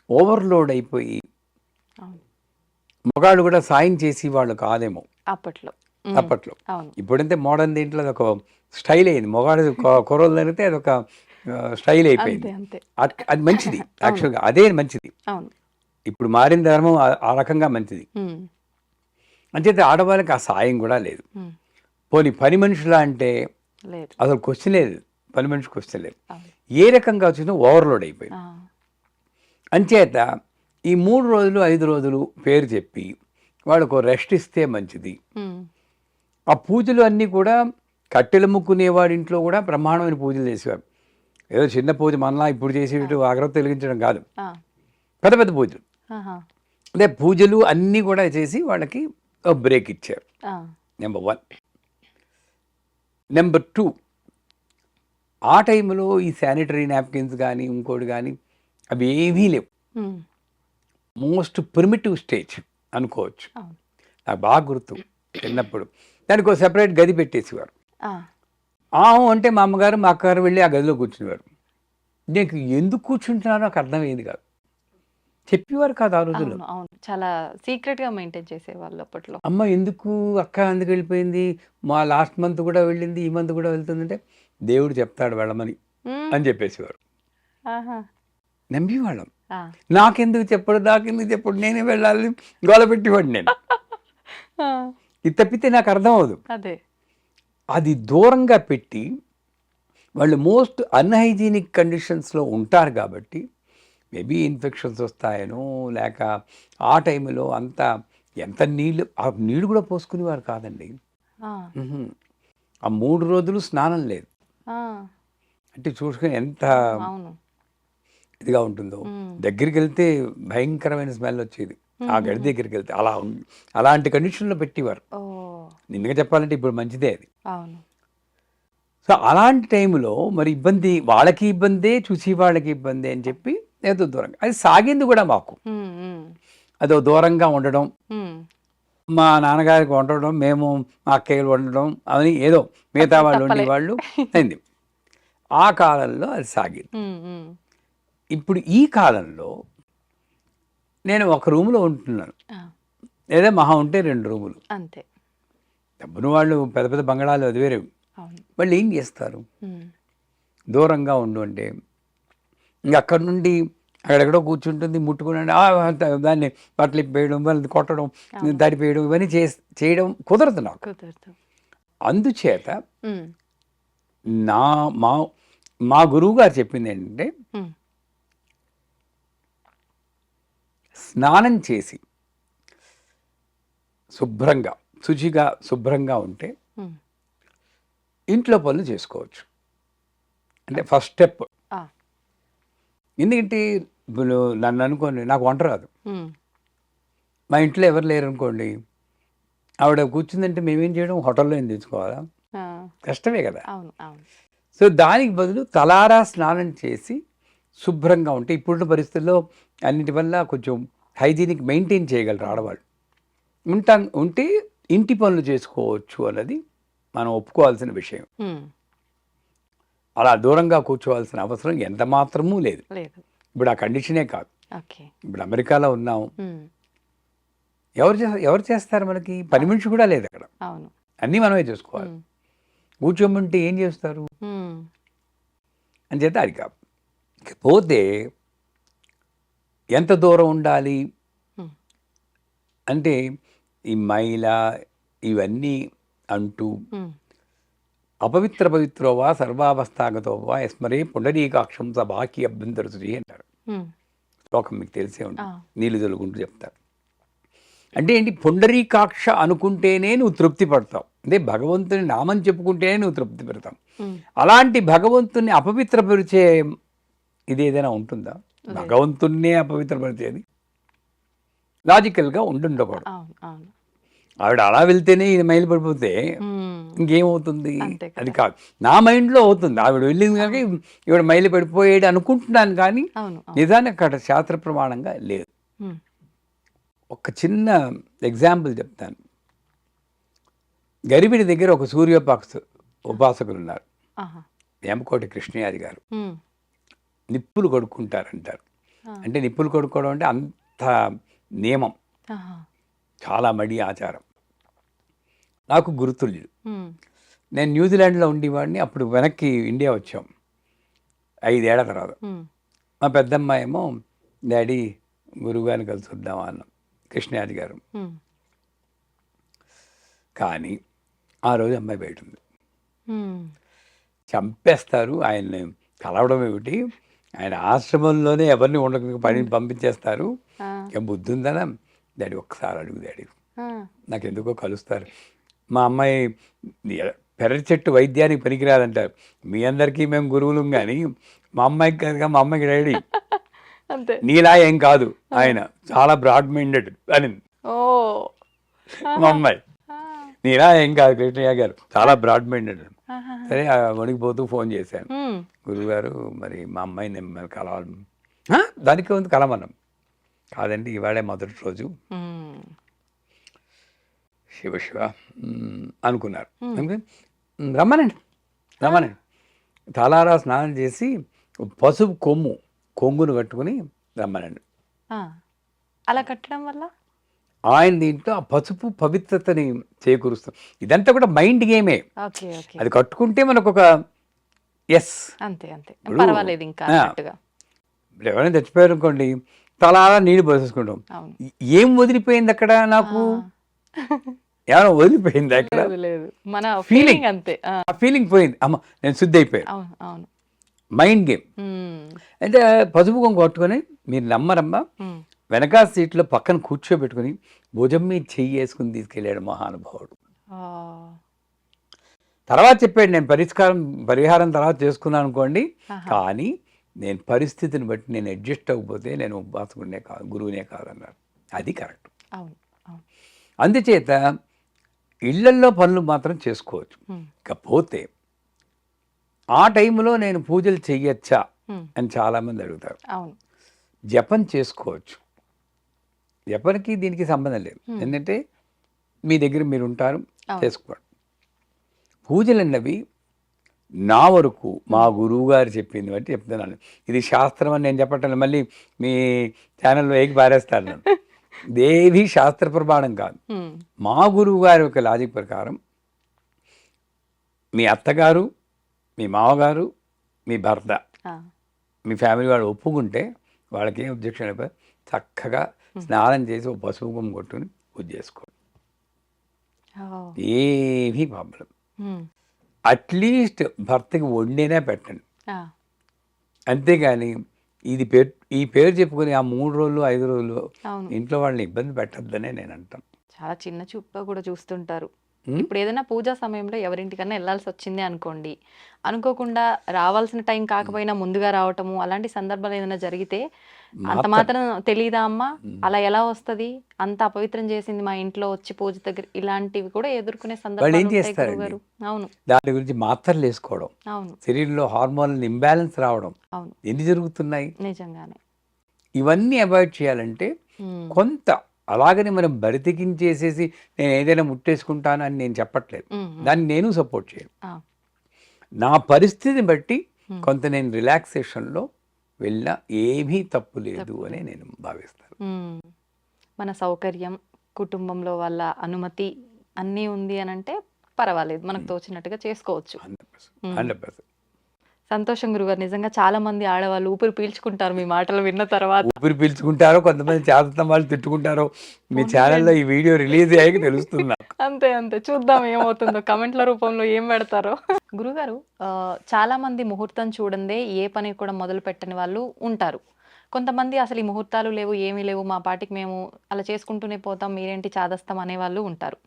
ఓవర్లోడ్ అయిపోయి మగాళ్ళు కూడా సాయం చేసి వాళ్ళు కాదేమో అప్పట్లో. ఇప్పుడంటే మోడర్న్ దీంట్లో అది ఒక స్టైల్ అయింది. మొగాడు కుర్రోళ్ళు జరిగితే అది ఒక స్టైల్ అయిపోయింది. అది మంచిది, యాక్చువల్గా అదే మంచిది. ఇప్పుడు మారిన ధర్మం ఆ రకంగా మంచిది. అంచేత ఆడవాళ్ళకి ఆ సాయం కూడా లేదు. పోనీ పని మనుషులా అంటే అసలు క్వశ్చన్ లేదు, పని మనిషి క్వశ్చన్ లేదు. ఏ రకంగా వచ్చినా ఓవర్లోడ్ అయిపోయింది. అంచేత ఈ 3 రోజులు 5 రోజులు పేరు చెప్పి వాళ్ళకు రెస్ట్ ఇస్తే మంచిది. ఆ పూజలు అన్నీ కూడా కట్టెల ముక్కునేవాడి ఇంట్లో కూడా బ్రహ్మాండమైన పూజలు చేసేవారు. ఏదో చిన్న పూజ మనలా ఇప్పుడు చేసేటట్టు అగరత్తి వెలిగించడం కాదు, పెద్ద పెద్ద పూజలు. అదే పూజలు అన్నీ కూడా చేసి వాళ్ళకి బ్రేక్ ఇచ్చారు. నెంబర్ 1. నెంబర్ 2, ఆ టైంలో ఈ శానిటరీ నాప్కిన్స్ కానీ ఇంకోటి కానీ అవి ఏమీ లేవు. మోస్ట్ ప్రిమిటివ్ స్టేజ్ అనుకోవచ్చు. నాకు బాగా గుర్తు, చిన్నప్పుడు దానికి ఒక సెపరేట్ గది పెట్టేసేవారు. అంటే మా అమ్మగారు మా అక్కగారు వెళ్ళి ఆ గదిలో కూర్చునేవారు. నీకు ఎందుకు కూర్చుంటున్నారో నాకు అర్థమయ్యేది కాదు. చెప్పేవారు కాదు ఆ రోజుల్లో. అవును. అవును. చాలా సీక్రెట్‌గా మెయింటైన్ చేసేవాళ్ళు అప్పట్లో. అమ్మ ఎందుకు అక్క ఎందుకు వెళ్ళిపోయింది? మా లాస్ట్ మంత్ కూడా వెళ్ళింది. ఈ మంత్ కూడా వెళ్తుందంటే దేవుడు చెప్తాడు వెళ్ళమని హ్మ్. అని చెప్పేసేవారు. ఆహా! నమ్మేవాళ్ళం. ఆ! నాకెందుకు చెప్పడు నేనే వెళ్ళాలి గోల పెట్టేవాడిని నేను. ఆ! ఇది తప్పితే నాకు అర్థం అవ్వదు. అదే. అది దూరంగా పెట్టి వాళ్ళు మోస్ట్ అన్‌హైజీనిక్ కండిషన్స్‌లో ఉంటారు కాబట్టి మేబీ ఇన్ఫెక్షన్స్ వస్తాయనో లేక ఆ టైంలో అంతా ఎంత నీళ్ళు ఆ నీళ్ళు కూడా పోసుకునేవారు కాదండి. ఆ! హుహు. ఆ 3 రోజులు స్నానం లేదు. ఆ! అంటే చూసుకొని ఎంత అవును. ఇదిగా ఉంటుందో. హ్మ్. దగ్గరికెళ్తే భయంకరమైన స్మెల్ వచ్చేది. ఆ గడి హుహుహు. దగ్గరికెళ్తే అలాంటి కండిషన్‌లో పెట్టేవారు. ఓహ్! నిజంగా చెప్పాలంటే ఇప్పుడు మంచిదే అది. అవును. సో, అలాంటి టైంలో మరి ఇబ్బంది వాళ్ళకి ఇబ్బందే, చూసి వాళ్ళకి ఇబ్బందే అని చెప్పి ఏదో దూరంగా అది సాగింది కూడా మాకు. హ్మ్. హ్మ్. అదో దూరంగా ఉండడం. హ్మ్. మా నాన్నగారికి వండడం, మేము మా అక్కయ్యలు వండడం అని ఏదో మిగతా వాళ్ళు తప్పలే. వండేవాళ్ళు అయింది. ఆ కాలంలో అది సాగింది. హ్మ్. హ్మ్. ఇప్పుడు ఈ కాలంలో నేను ఒక రూమ్‌లో ఉంటున్నాను. ఆ! లేదా మహా ఉంటే 2 రూములు. అంతే. డబ్బున్న వాళ్ళు పెద్ద పెద్ద బంగళాలు అది వేరే. అవును. వాళ్ళు ఏం చేస్తారు? హ్మ్. దూరంగా ఉండు అంటే ఇంక అక్కడి నుండి అక్కడెక్కడో కూర్చుంటుంది ముట్టుకుని దాన్ని బట్టలు ఇప్పేయడం వాళ్ళని కొట్టడం అవును. తడిపేయడం ఇవన్నీ చేయడం కుదరదు నాకు. కుదరదు. అందుచేత హ్మ్. నా మా మా గురువు గారు చెప్పింది ఏంటంటే హ్మ్. స్నానం చేసి శుభ్రంగా శుభ్రంగా ఉంటే హ్మ్. ఇంట్లో పనులు చేసుకోవచ్చు. అంటే ఫస్ట్ స్టెప్. ఆ! ఎందుకంటే ఇప్పుడు నన్ను అనుకోండి నాకు వంట రాదు. హ్మ్. మా ఇంట్లో ఎవరు లేరనుకోండి ఆవిడ కూర్చుందంటే మేమేం చేయడం హోటల్లో ఏం తెచ్చుకోవాలా? ఆ! కష్టమే కదా! అవును. అవును. సో, దానికి బదులు తలారా స్నానం చేసి శుభ్రంగా ఉంటే ఇప్పుడున్న పరిస్థితుల్లో అన్నిటి వల్ల కొంచెం హైజీనిక్ మెయింటైన్ చేయగలరు ఆడవాళ్ళు. ఉంటే ఇంటి పనులు చేసుకోవచ్చు అన్నది మనం ఒప్పుకోవాల్సిన విషయం. హ్మ్. అలా దూరంగా కూర్చోవాల్సిన అవసరం ఎంత మాత్రమూ లేదు. లేదు. ఇప్పుడు ఆ కండిషనే కాదు. ఓకే. ఇప్పుడు అమెరికాలో ఉన్నాం. హ్మ్. ఎవరు చేస్తారు మనకి? పని మనిషి కూడా లేదక్కడ. అవును. అన్నీ మనమే చేసుకోవాలి. హ్మ్. కూర్చోమంటే ఏం చేస్తారు? హ్మ్. అంచేత అది కాదు. పోతే ఎంత దూరం ఉండాలి? హ్మ్. అంటే ఈ మైల ఇవన్నీ అంటూ హ్మ్. పవిత్రో వా సర్వావస్థాగతో వా యస్మరే పుండరీకాక్షం స బాకి అభ్యంతరసుచి అంటారు. హ్మ్. శ్లోకం మీకు తెలిసే ఆ! ఉంటుంది. నీళ్ళు జలుగుంటూ చెప్తారు. అంటే ఏంటి పుండరీకాక్ష అనుకుంటేనే నువ్వు తృప్తి పడతావు. అంటే భగవంతుని నామం చెప్పుకుంటేనే నువ్వు తృప్తి పెడతావు. హ్మ్. అలాంటి భగవంతుని అపవిత్రపరిచే ఇది ఏదైనా ఉంటుందా? లేదు. భగవంతున్నే అపవిత్రపరిచేది లాజికల్‌గా ఉండకూడదు. అవును. అవును. ఆవిడ అలా వెళ్తేనే ఇది మైలు పడిపోతే హ్మ్. ఇంకేమవుతుంది? అంతే అది కదా! కాదు. నా మైండ్‌లో అవుతుంది. ఆవిడ వెళ్ళింది కనుక ఈవిడ మైలు పడిపోయాడు అనుకుంటున్నాను కానీ అవును. అవును. నిజానికి అక్కడ శాస్త్ర ప్రమాణంగా లేదు. హ్మ్. ఒక చిన్న ఎగ్జాంపుల్ చెప్తాను. గరిబిడి దగ్గర ఒక ఉపాసకులున్నారు. ఆహా! వేమకోటి కృష్ణయాది గారు. హ్మ్. నిప్పులు కొడుక్కుంటారంటారు. ఆ! అంటే నిప్పులు కొడుక్కోవడం అంటే అంత నియమం. ఆహా! చాలా మడి ఆచారం. నాకు గురుతుల్యులు. హ్మ్. నేను న్యూజిలాండ్‌లో ఉండేవాడిని. అప్పుడు వెనక్కి ఇండియా వచ్చాం. 5 ఏళ్ల తర్వాత. హ్మ్. మా పెద్దమ్మాయేమో డాడీ గురువుగారిని కలిసి వద్దామా అన్నాం. కృష్ణయాది గారు. హ్మ్. కానీ ఆ రోజు అమ్మాయి బయటుంది. హ్మ్. చంపేస్తారు ఆయన్ని కలవడం ఏమిటి? ఆయన ఆశ్రమంలోనే ఎవరిని ఉండక పంపించేస్తారు. ఆ! ఏం బుద్ధుందనా? డాడీ ఒక్కసారి అడుగు డాడీ. ఆ! నాకెందుకో కలుస్తారు. మా అమ్మాయి పెరటి చెట్టు వైద్యానికి పనికిరాదంటారు. మీ అందరికీ మేము గురువులం గానీ, మా అమ్మాయికి కాదుగా మా అమ్మాయికి డాడీ. అంతే. నీలా ఏం కాదు ఆ! ఆయన. చాలా బ్రాడ్ మైండెడ్ అనింది ఓహ్! మా ఆహా! అమ్మాయి. ఆ! నీలా ఏం కాదు కృష్ణయ్య గారు. చాలా బ్రాడ్ మైండెడ్. ఆహాహా! సరే వణికిపోతూ ఫోన్ చేశాను. హ్మ్. గురువుగారు మరి మా అమ్మాయిని మిమ్మల్ని కలవాలి. దానికి ఉంది కలమన్నాం. కాదండి ఇవాళే మొదటి రోజు. హ్మ్. శివ శివ అనుకున్నారు. హ్మ్. అందుకని రమ్మనండి ఆ! రమ్మనండి. తలారా స్నానం చేసి పసుపు కొంగును కట్టుకుని రమ్మనండి. ఆ! అలా కట్టడం వల్ల? ఆయన దీంట్లో ఆ పసుపు పవిత్రతని చేకూరుస్తుంది. ఇదంతా కూడా మైండ్ గేమే. ఓకే. ఓకే. అది కట్టుకుంటే మనకొక యెస్. అంతే. అంతే. ఇప్పుడు పర్వాలేదు ఇంకా ఆ! అన్నట్టుగా. ఇప్పుడు ఎవరైనా చచ్చిపోయారనుకోండి, తలారా నీళ్ళు పోసేసుకుంటాం. అవును. ఏం వదిలిపోయిందక్కడ నాకు? ఆ! ఏమైనా వదిలిపోయిందా ఇక్కడ? లేదు. లేదు. మన ఫీలింగ్. ఫీలింగ్ అంతే. ఆ! ఆ ఫీలింగ్ పోయింది. అమ్మ నేను శుద్ధయిపోయాను. అవును. అవును. Mind game. హ్మ్. అంటే పసుపు కొంగు కట్టుకొని మీరు నమ్మరమ్మా, హ్మ్. వెనకాల సీట్‌లో పక్కన కూర్చోబెట్టుకొని భుజం మీద చెయ్యేసుకొని తీసుకెళ్ళాడు మహానుభావుడు. ఆ! తర్వాత చెప్పాడు నేను పరిహారం తర్వాత చేసుకున్నాననుకోండి. ఆహా! కానీ నేను పరిస్థితిని బట్టి నేను అడ్జస్ట్ అవ్వకపోతే నేను ఉపాసకుడినే కాదు, గురువునే కాదన్నారు. అది కరెక్ట్. అవును. అవును. అందుచేత ఇళ్లల్లో పనులు మాత్రం చేసుకోవచ్చు. హ్మ్. ఇకపోతే ఆ టైంలో నేను పూజలు చెయ్యొచ్చా హ్మ్. అని చాలామంది అడుగుతారు. అవును. జపం చేసుకోవచ్చు. జపానికి దీనికి సంబంధం లేదు. హ్మ్. ఏంటంటే మీ దగ్గర మీరుంటారు, అవును. చేసుకోండి. పూజలన్నవి నా వరకు మా గురువుగారు చెప్పింది బట్టి చెప్తున్నాను. ఇది శాస్త్రం అని నేను చెప్పటం లేదు. మళ్ళీ మీ ఛానల్లో ఏకి పారేస్తారు నన్ను. ఇదేవి శాస్త్ర ప్రమాణం కాదు. హ్మ్. మా గురువు గారి యొక్క లాజిక్ ప్రకారం మీ అత్తగారు, మీ మామగారు, మీ భర్త, ఆ! మీ ఫ్యామిలీ వాళ్ళు ఒప్పుకుంటే వాళ్ళకి ఏం అబ్జెక్షన్ అయిపోయి చక్కగా స్నానం చేసి ఒక పసుపు కుంకుమ కొట్టుకుని పూజ చేసుకోండి. ఓహ్! ఏమీ ప్రాబ్లం. హ్మ్. అట్లీస్ట్ భర్తకి వండినే పెట్టండి. ఆ! అంతేగాని ఈ పేరు చెప్పుకొని ఆ 3 రోజులు 5 రోజులు అవును. ఇంట్లో వాళ్ళని ఇబ్బంది పెట్టొద్దనే నేను అంటాను. చాలా చిన్న చూపుగా కూడా చూస్తుంటారు. ఉం? ఇప్పుడు ఏదైనా పూజా సమయంలో ఎవరింటికన్నా ఎళ్ళాల్సి వచ్చింది అనుకోండి. అనుకోకుండా రావాల్సిన టైం కాకపోయినా ముందుగా రావటము, అలాంటి సందర్భాలు ఏదైనా జరిగితే అంత మాత్రం మాత్రం తెలీదా అమ్మా? అలా ఎలా వస్తది? అంత అపవిత్రం చేసింది మా ఇంట్లో వచ్చి పూజ దగ్గర ఇలాంటివి కూడా ఎదుర్కొనే వాళ్ళు ఏం సందర్భాలు ఉంటాయి చేస్తారండి? గురువుగారు. అవును. దాని గురించి మాత్రలు వేసుకోవడం, అవును. శరీరంలో హార్మోనల్ ఇంబ్యాలెన్స్ రావడం అవును. ఎన్ని జరుగుతున్నాయి? నిజంగానే. ఇవన్నీ అవాయిడ్ చేయాలంటే హ్మ్. కొంత అలాగని మనం బరితెగించేసేసి నేను ఏదైనా ముట్టేసుకుంటాను అని నేను చెప్పట్లేదు. హ్మ్. హ్మ్. దాన్ని నేను సపోర్ట్ చేయను. ఆ! నా పరిస్థితిని బట్టి హ్మ్. కొంత నేను రిలాక్సేషన్లో వెళ్ళినా ఏమీ తప్పు లేదు తప్పు అని లేదు. నేను భావిస్తాను. హ్మ్. మన సౌకర్యం, కుటుంబంలో వాళ్ళ అనుమతి అన్నీ ఉంది అనంటే పర్వాలేదు. మనకు తోచినట్టుగా చేసుకోవచ్చు. 100%. హ్మ్. 100%. సంతోషం గురుగారు. నిజంగా చాలా మంది ఆడవాళ్ళు ఊపిరి పీల్చుకుంటారు మీ మాటలు విన్న తర్వాత. ఊపిరి పీల్చుకుంటారో, కొంతమంది చేతతం వాళ్ళు తిట్టుకుంటారో మీ ఛానల్లో పోనీలెండి. ఈ వీడియో రిలీజ్ అయ్యాక తెలుస్తుంది నాకు. అంతే. అంతే. చూద్దాం ఏమవుతుందో. కామెంట్‌ల రూపంలో ఏం పెడతారో. గురుగారు చాలామంది ముహూర్తం చూడందే ఏ పని కూడా మొదలుపెట్టని వాళ్ళు ఉంటారు. కొంతమంది అసలు ఈ ముహూర్తాలు లేవు, ఏమీ లేవు. మా పాటికి మేము అలా చేసుకుంటూనే పోతాం. మీరేంటి చాదస్తం అనేవాళ్ళు ఉంటారు.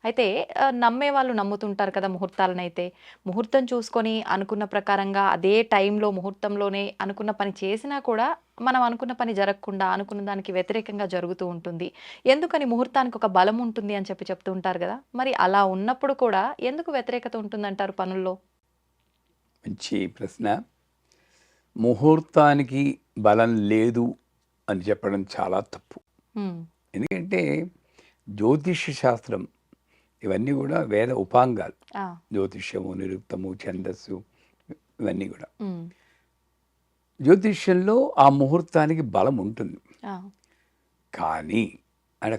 అయితే నమ్మేవాళ్ళు నమ్ముతుంటారు కదా ముహూర్తాలనైతే. ముహూర్తం చూసుకొని అనుకున్న ప్రకారంగా అదే టైంలో ముహూర్తంలోనే అనుకున్న పని చేసినా కూడా మనం అనుకున్న పని జరగకుండా, అనుకున్న దానికి వ్యతిరేకంగా జరుగుతూ ఉంటుంది. ఎందుకని ముహూర్తానికి ఒక బలం ఉంటుంది అని చెప్తూ ఉంటారు గదా! మరి అలా ఉన్నప్పుడు కూడా ఎందుకు వ్యతిరేకత ఉంటుందంటారు పనుల్లో? మంచి ప్రశ్న. ముహూర్తానికి బలం లేదు అని చెప్పడం చాలా తప్పు. హ్మ్. ఎందుకంటే జ్యోతిష్య శాస్త్రం ఇవన్నీ కూడా వేద ఉపాంగాలు. ఆ! జ్యోతిష్యము, నిరుక్తము, ఛందస్సు ఇవన్నీ కూడా. హ్మ్. జ్యోతిష్యంలో ఆ ముహూర్తానికి బలం ఉంటుంది. ఆ! కానీ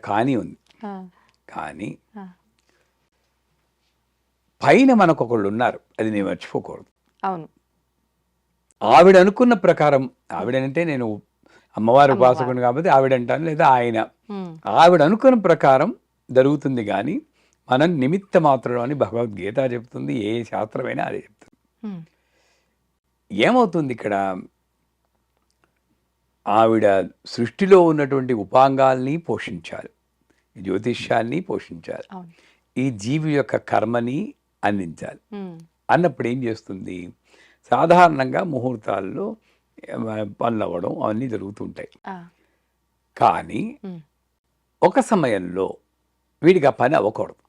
కానీ ఉంది. ఆ! కానీ ఆ! పైన మనకొకళ్ళు ఉన్నారు. అది నేను మర్చిపోకూడదు. అవును. ఆవిడ అనుకున్న ప్రకారం ఆవిడనంటే నేను అమ్మవారి అమ్మవారు. ఉపాసకుడిని కాబట్టి ఆవిడంటాను, లేదా ఆయన. హ్మ్. ఆవిడ అనుకున్న ప్రకారం జరుగుతుంది కానీ మనం నిమిత్త మాత్రం అని భగవద్గీత చెప్తుంది. ఏ శాస్త్రమైనా అదే చెప్తుంది. హ్మ్. ఏమవుతుంది ఇక్కడ? ఆవిడ సృష్టిలో ఉన్నటువంటి ఉపాంగాల్ని పోషించాలి, ఈ జ్యోతిష్యాన్ని పోషించాలి, అవును. ఈ జీవి యొక్క కర్మని అందించాలి. హ్మ్. అన్నప్పుడు ఏం చేస్తుంది? సాధారణంగా ముహూర్తాల్లో పనులు అవ్వడం అవన్నీ జరుగుతుంటాయి. ఆ! కానీ హ్మ్. ఒక సమయంలో వీడికి ఆ పని అవ్వకూడదు.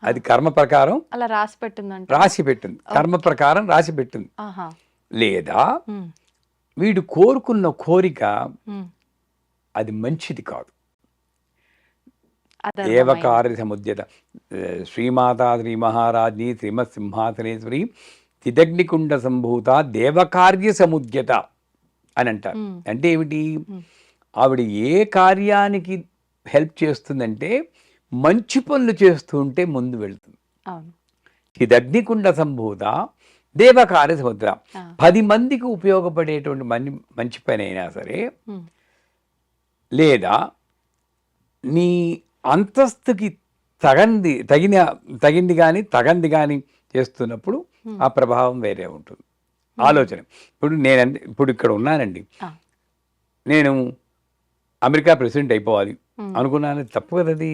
ఆ! అది కర్మ ప్రకారం అలా రాసి పెట్టుందంటారా? రాసి పెట్టింది. కర్మ ఓకే. ప్రకారం రాసి పెట్టింది. ఆహా! లేదా హ్మ్. వీడు కోరుకున్న కోరిక హ్మ్. అది మంచిది కాదు. అధర్మమైనది. ఏవకార్య సముద్యత శ్రీమాతా శ్రీ మహారాజ్ని శ్రీమత్ సింహాసనేశ్వరి చిదగ్నికుండ సంభూత దేవకార్య సముద్యత అని అంటారు. అంటే ఏమిటి? ఆవిడ ఏ కార్యానికి హెల్ప్ చేస్తుందంటే మంచి పనులు చేస్తూ ఉంటే ముందు వెళ్తుంది. చిదగ్నికుండ సంభూత దేవకార్య సముద్ర. 10 మందికి ఉపయోగపడేటువంటి మంచి పని అయినా సరే, లేదా నీ అంతస్తుకి తగింది కానీ చేస్తున్నప్పుడు ఆ ప్రభావం వేరే ఉంటుంది. ఆలోచన. ఇప్పుడు ఇక్కడ ఉన్నానండి, నేను అమెరికా ప్రెసిడెంట్ అయిపోవాలి అనుకున్నాను, తప్పు కదా అది.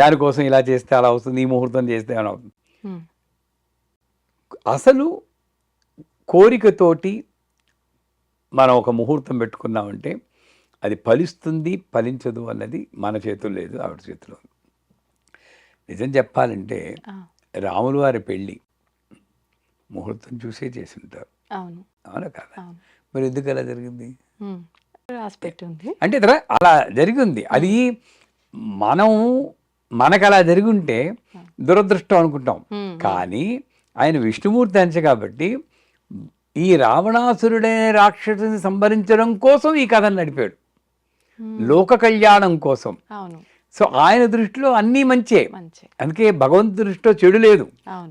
దానికోసం ఇలా చేస్తే అలా అవుతుంది, ఈ ముహూర్తం చేస్తే అలా అవుతుంది. అసలు కోరికతోటి మనం ఒక ముహూర్తం పెట్టుకున్నామంటే అది ఫలిస్తుంది ఫలించదు అన్నది మన చేతుల్లో లేదు, ఆవిడ చేతిలో. నిజం చెప్పాలంటే రాములు వారి పెళ్ళి ముహూర్తం చూసే చేసి ఉంటారు. అవునా కదా? మరి ఎందుకు అలా జరిగింది అంటే అలా జరిగింది. అది మనకు అలా జరిగి ఉంటే దురదృష్టం అనుకుంటాం. కానీ ఆయన విష్ణుమూర్తి అంశ కాబట్టి ఈ రావణాసురుడనే రాక్షసుని సంహరించడం కోసం ఈ కథను నడిపాడు, లోక కళ్యాణం కోసం. సో ఆయన దృష్టిలో అన్నీ మంచే. అందుకే భగవంతు దృష్టిలో చెడు లేదు,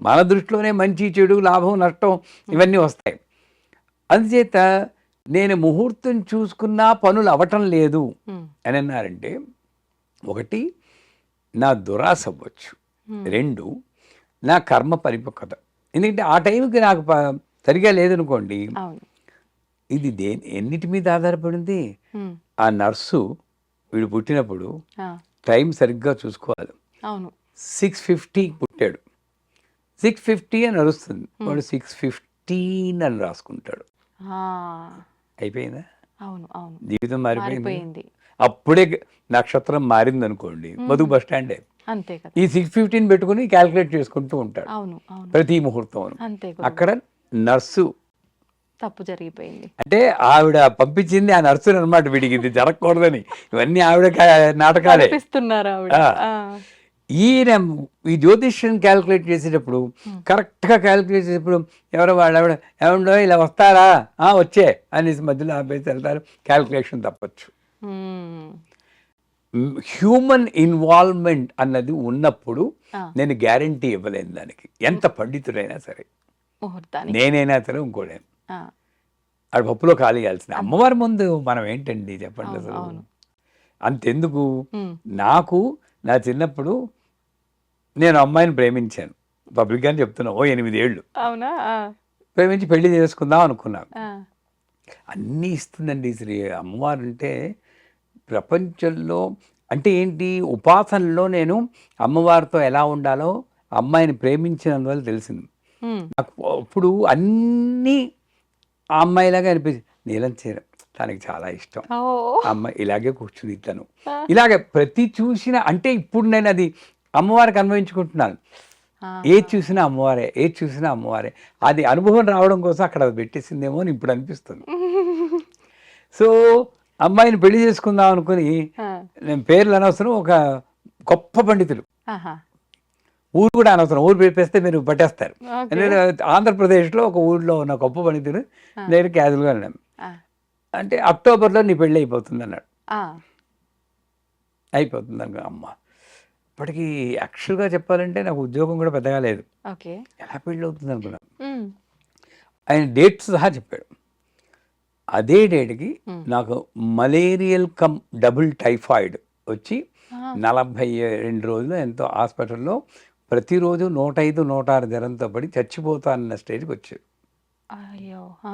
మన దృష్టిలోనే మంచి చెడు లాభం నష్టం ఇవన్నీ వస్తాయి. అందుచేత నేను ముహూర్తం చూసుకున్నా పనులు అవటం లేదు అని అన్నారంటే, ఒకటి నా దురాశ అవ్వచ్చు, 2 నా కర్మ పరిపక్వత. ఎందుకంటే ఆ టైంకి నాకు సరిగా లేదనుకోండి, ఇది ఎన్నిటి మీద ఆధారపడింది? ఆ నర్సు వీడు పుట్టినప్పుడు టైం సరిగ్గా చూసుకోవాలి. 6:50 పుట్టాడు, 6:50 అని నడుస్తుంది, వాడు 6:15 అని రాసుకుంటాడు. అయిపోయిందా? జీవితం మారిపోయింది. అప్పుడే నక్షత్రం మారింది అనుకోండి, బతుకు బస్ స్టాండే. ఈ 6:15 పెట్టుకుని క్యాల్కులేట్ చేసుకుంటూ ఉంటాడు ప్రతి ముహూర్తం. అక్కడ నర్సు తప్పు జరిగిపోయింది. అంటే ఆవిడ పంపించింది ఆ నర్సుని అనమాట, వీడికి ఇది జరగకూడదని. ఇవన్నీ ఆవిడ నాటకాలే. ఈయన ఈ జ్యోతిష్యం క్యాల్కులేట్ చేసేటప్పుడు కరెక్ట్గా క్యాల్కులేట్ చేసేటప్పుడు ఎవరో ఆవిడ ఏమండో ఇలా వస్తారా, వచ్చే అనేసి మధ్యలో ఆపేసి వెళ్తారు, క్యాల్కులేషన్ తప్పచ్చు. హ్యూమన్ ఇన్వాల్వ్మెంట్ అన్నది ఉన్నప్పుడు నేను గ్యారంటీ ఇవ్వలేను దానికి, ఎంత పండితుడైనా సరే, నేనైనా సరే ఇంకోడైనా. ఆడు పప్పులో కాలేయాల్సింది. అమ్మవారి ముందు మనం ఏంటండి చెప్పండి అసలు. అంతెందుకు, నాకు నా చిన్నప్పుడు నేను అమ్మాయిని ప్రేమించాను, పబ్లిక్గా చెప్తున్నా, 8 ఏళ్ళు ప్రేమించి పెళ్లి చేసుకుందాం అనుకున్నాను. అన్నీ ఇస్తుందండి శ్రీ అమ్మవారు. అంటే ప్రపంచంలో అంటే ఏంటి, ఉపాసనలో నేను అమ్మవారితో ఎలా ఉండాలో అమ్మాయిని ప్రేమించినందువల్ల తెలిసింది నాకు. ఇప్పుడు అన్నీ ఆ అమ్మాయిలాగా అనిపించింది. నీలం చీర తనకి చాలా ఇష్టం, అమ్మాయి ఇలాగే కూర్చుని తను ఇలాగే ప్రతి చూసిన, అంటే ఇప్పుడు నేను అది అమ్మవారికి అనుభవించుకుంటున్నాను. ఏది చూసినా అమ్మవారే, ఏది చూసినా అమ్మవారే. అది అనుభవం రావడం కోసం అక్కడ పెట్టేసిందేమో అని ఇప్పుడు అనిపిస్తుంది. సో అమ్మాయిని పెళ్లి చేసుకుందాం అనుకుని, నేను పేర్లు అనవసరం, ఒక గొప్ప పండితులు, ఊరు కూడా అనవసరం, ఊరు పేపేస్తే మీరు పట్టేస్తారు. నేను ఆంధ్రప్రదేశ్లో ఒక ఊళ్ళో ఉన్న గొప్ప పండితులు నేను క్యాజువల్గా అన్నాను, అంటే అక్టోబర్లో నీ పెళ్ళి అయిపోతుంది అన్నాడు. అయిపోతుంది అనుకో. అమ్మ ఇప్పటికీ యాక్చువల్గా చెప్పాలంటే నాకు ఉద్యోగం కూడా పెద్దగా లేదు, ఎలా పెళ్ళి అవుతుంది అనుకున్నాను. ఆయన డేట్స్ సహా చెప్పాడు. అదే డేట్కి నాకు మలేరియల్ కమ్ డబుల్ టైఫాయిడ్ వచ్చి 42 రోజులు ఎంతో హాస్పిటల్లో ప్రతిరోజు 105, 106 జ్వరంతో పడి చచ్చిపోతానన్న స్టేజ్కి వచ్చాడు.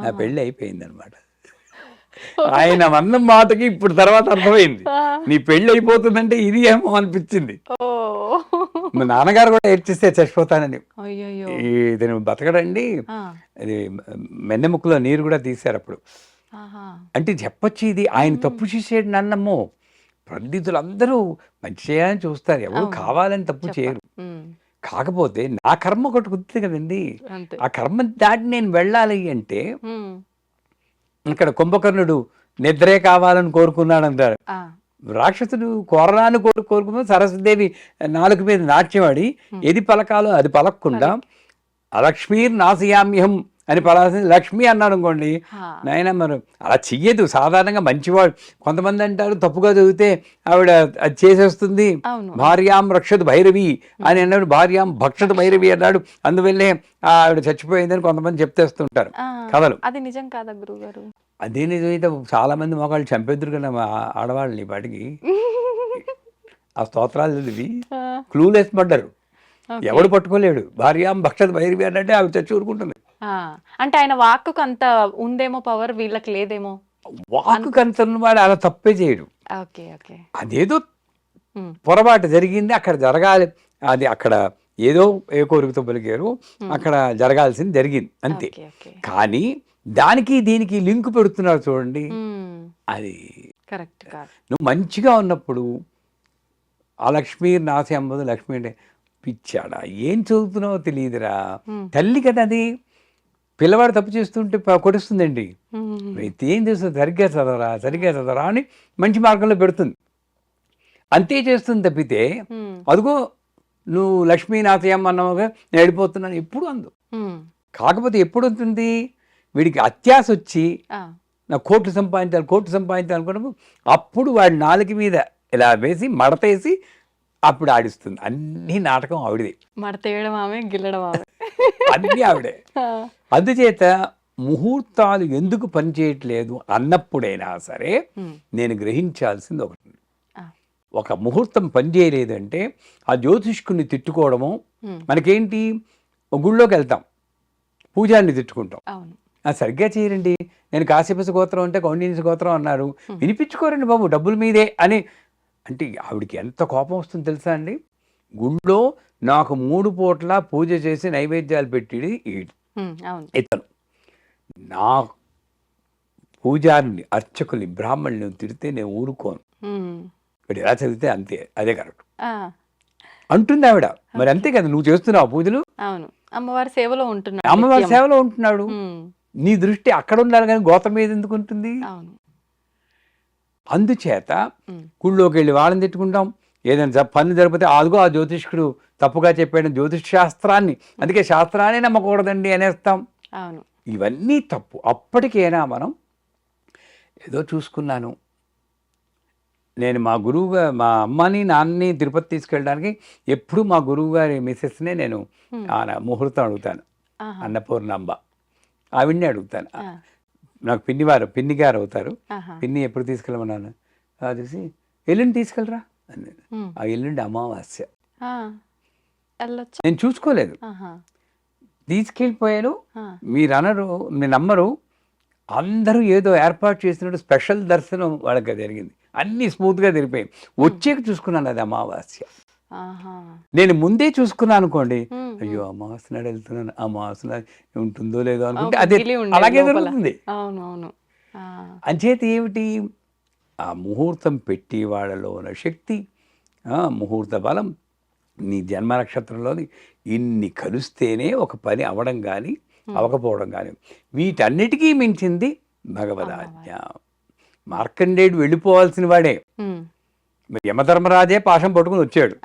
నా పెళ్ళి అయిపోయింది అనమాట. ఆయన అన్న మాటకి ఇప్పుడు తర్వాత అర్థమైంది, నీ పెళ్ళి అయిపోతుందంటే ఇది ఏమో అనిపించింది. మా నాన్నగారు కూడా ఏడ్చిస్తే చచ్చిపోతానని. ఇది బతకడండి, అది మెన్నెముక్కలో నీరు కూడా తీశారు అప్పుడు. అంటే చెప్పొచ్చు ఇది ఆయన తప్పు చేసేడు నన్నమ్మో. పండితులందరూ మంచి చేయాలని చూస్తారు, ఎవరు కావాలని తప్పు చేయరు. కాకపోతే నా కర్మ ఒకటి కుదురుతుంది కదండి, ఆ కర్మ దాటి నేను వెళ్ళాలి అంటే, ఇక్కడ కుంభకర్ణుడు నిద్రే కావాలని కోరుకున్నాడు అంటారు. రాక్షసుడు కోరడాన్ని కోరుకున్న సరస్వదేవి నాలుగు మీద నాట్యమాడి ఏది పలకాలో అది పలకకుండా అలక్ష్మీర్ నాశయామ్యహం అని పలాల్సింది లక్ష్మి అన్నాడు అనుకోండి, నాయన మరి అలా చెయ్యదు. సాధారణంగా మంచివాడు, కొంతమంది అంటారు తప్పుగా చదివితే ఆవిడ అది చేసేస్తుంది, భార్యాం రక్షతు భైరవి అని అన్నాడు, భార్యాం భక్షతు భైరవి అన్నాడు, అందువల్లే ఆవిడ చచ్చిపోయిందని కొంతమంది చెప్తేస్తుంటారు కథలు. అది నిజం కాదా గురువుగారు? అదే నిజమైతే చాలా మంది మొగాళ్ళు చంపేద్దరు కదా మా ఆడవాళ్ళని వాటికి. ఆ స్తోత్రాలు చదివి క్లూలెస్ పడ్డారు, ఎవడు పట్టుకోలేడు. భార్యాం భక్షతు భైరవి అన్నట్టే ఆవిడ చచ్చి ఊరుకుంటుంది. అంటే ఆయన వాక్కుకు అంత ఉందేమో పవర్, వీళ్ళకి లేదేమో. వాక్కుకు అంత ఉన్నవాడు అలా తప్పే చేయడు. అదేదో పొరపాటు జరిగింది, అక్కడ జరగాలి, అది అక్కడ ఏదో ఏ కోరికతో పలికారు, అక్కడ జరగాల్సింది జరిగింది అంతే. కానీ దానికి దీనికి లింక్ పెడుతున్నారు చూడండి, అది కరెక్ట్ కాదు. నువ్వు మంచిగా ఉన్నప్పుడు ఆ లక్ష్మీ నాసి అమ్మదు, లక్ష్మి అంటే పిచ్చాడా, ఏం చదువుతున్నావో తెలియదురా, తల్లి కదా అది. పిల్లవాడు తప్పు చేస్తుంటే కొడుస్తుందండి, ఏం చేస్తుంది, సరిగ్గా చదవరా అని మంచి మార్గంలో పెడుతుంది, అంతే చేస్తుంది తప్పితే అదిగో నువ్వు లక్ష్మీనాథయ్యమ్మ అన్నగా నేను వెళ్ళిపోతున్నాను ఎప్పుడు అందు. కాకపోతే ఎప్పుడు ఉంటుంది, వీడికి అత్యాశ వచ్చి నా కోట్లు సంపాదించాలి అనుకున్నప్పుడు అప్పుడు వాడి నాలుక మీద ఇలా వేసి మడతేసి అప్పుడు ఆడిస్తుంది. అన్ని నాటకం ఆవిడది, మడతేయడం ఆమె, గిల్లడం ఆమె, అన్నీ ఆవిడే. అందుచేత ముహూర్తాలు ఎందుకు పనిచేయట్లేదు అన్నప్పుడైనా సరే నేను గ్రహించాల్సింది ఒకటి, ఒక ముహూర్తం పనిచేయలేదంటే ఆ జ్యోతిష్కుని తిట్టుకోవడము. మనకేంటి, గుళ్ళోకి వెళ్తాం, పూజారిని తిట్టుకుంటాం, సరిగ్గా చేయరండి, నేను కాశ్యపస గోత్రం అంటే కౌండిన్య గోత్రం అన్నారు, వినిపించుకోరండి బాబు డబ్బుల మీదే అని అంటే ఆవిడికి ఎంత కోపం వస్తుందో తెలుసా అండి. గుళ్ళో నాకు 3 పూట్ల పూజ చేసి నైవేద్యాలు పెట్టిది ఇతను, నా పూజారిని అర్చకుల్ని బ్రాహ్మణుని తిడితే నేను ఊరుకోను, ఇప్పుడు ఎలా చదివితే అంతే, అదే కరెక్ట్ అంటుంది ఆవిడ. మరి అంతే కదా, నువ్వు చేస్తున్నావు పూజలు, అమ్మవారి సేవలో ఉంటున్నాడు, నీ దృష్టి అక్కడ ఉండాలి కానీ గోత్రం మీద ఎందుకు ఉంటుంది. అందుచేత గుళ్ళోకి వెళ్ళి వాళ్ళని తిట్టుకుంటాం, ఏదైనా పన్ను జరిపితే అదిగో ఆ జ్యోతిష్కుడు తప్పుగా చెప్పాడు, జ్యోతిష్ శాస్త్రాన్ని, అందుకే శాస్త్రాన్ని నమ్మకూడదండి అనేస్తాం. ఇవన్నీ తప్పు. అప్పటికైనా మనం ఏదో చూసుకున్నాను, నేను మా గురువుగా మా అమ్మని నాన్నని తిరుపతి తీసుకెళ్ళడానికి ఎప్పుడు మా గురువు గారి మిసెస్నే నేను ముహూర్తం అడుగుతాను, అన్నపూర్ణాంబ ఆవిడ్ని అడుగుతాను. నాకు పిన్ని గారు అవుతారు, పిన్ని ఎప్పుడు తీసుకెళ్ళమన్నాను, చూసి ఎల్లుండి తీసుకెళ్ళరా అని. ఆ ఎల్లుండి అమావాస్య, నేను చూసుకోలేదు, తీసుకెళ్ళిపోయాను. మీరు అనరు, మీరు నమ్మరు, అందరూ ఏదో ఏర్పాటు చేసినట్టు స్పెషల్ దర్శనం వాళ్ళకి జరిగింది, అన్నీ స్మూత్గా తిరిగిపోయి వచ్చేకి చూసుకున్నాను అది అమావాస్య. నేను ముందే చూసుకున్నాను అనుకోండి, అయ్యో అమావాస్య నాడు వెళ్తున్నాను, అమావాస్య నాడు ఉంటుందో లేదో అనుకుంటే అదే అలాగే జరుగుతుంది. అంచేత ఏమిటి, ఆ ముహూర్తం పెట్టి వాళ్ళలో ఉన్న శక్తి, ముహూర్త బలం, నీ జన్మ నక్షత్రంలోని ఇన్ని కలుస్తేనే ఒక పని అవడం కానీ అవకపోవడం కానీ. వీటన్నిటికీ మించింది భగవదాజ్ఞ. మార్కండేయుడు వెళ్ళిపోవాల్సిన వాడే, యమధర్మరాజే పాశం పట్టుకుని వచ్చాడు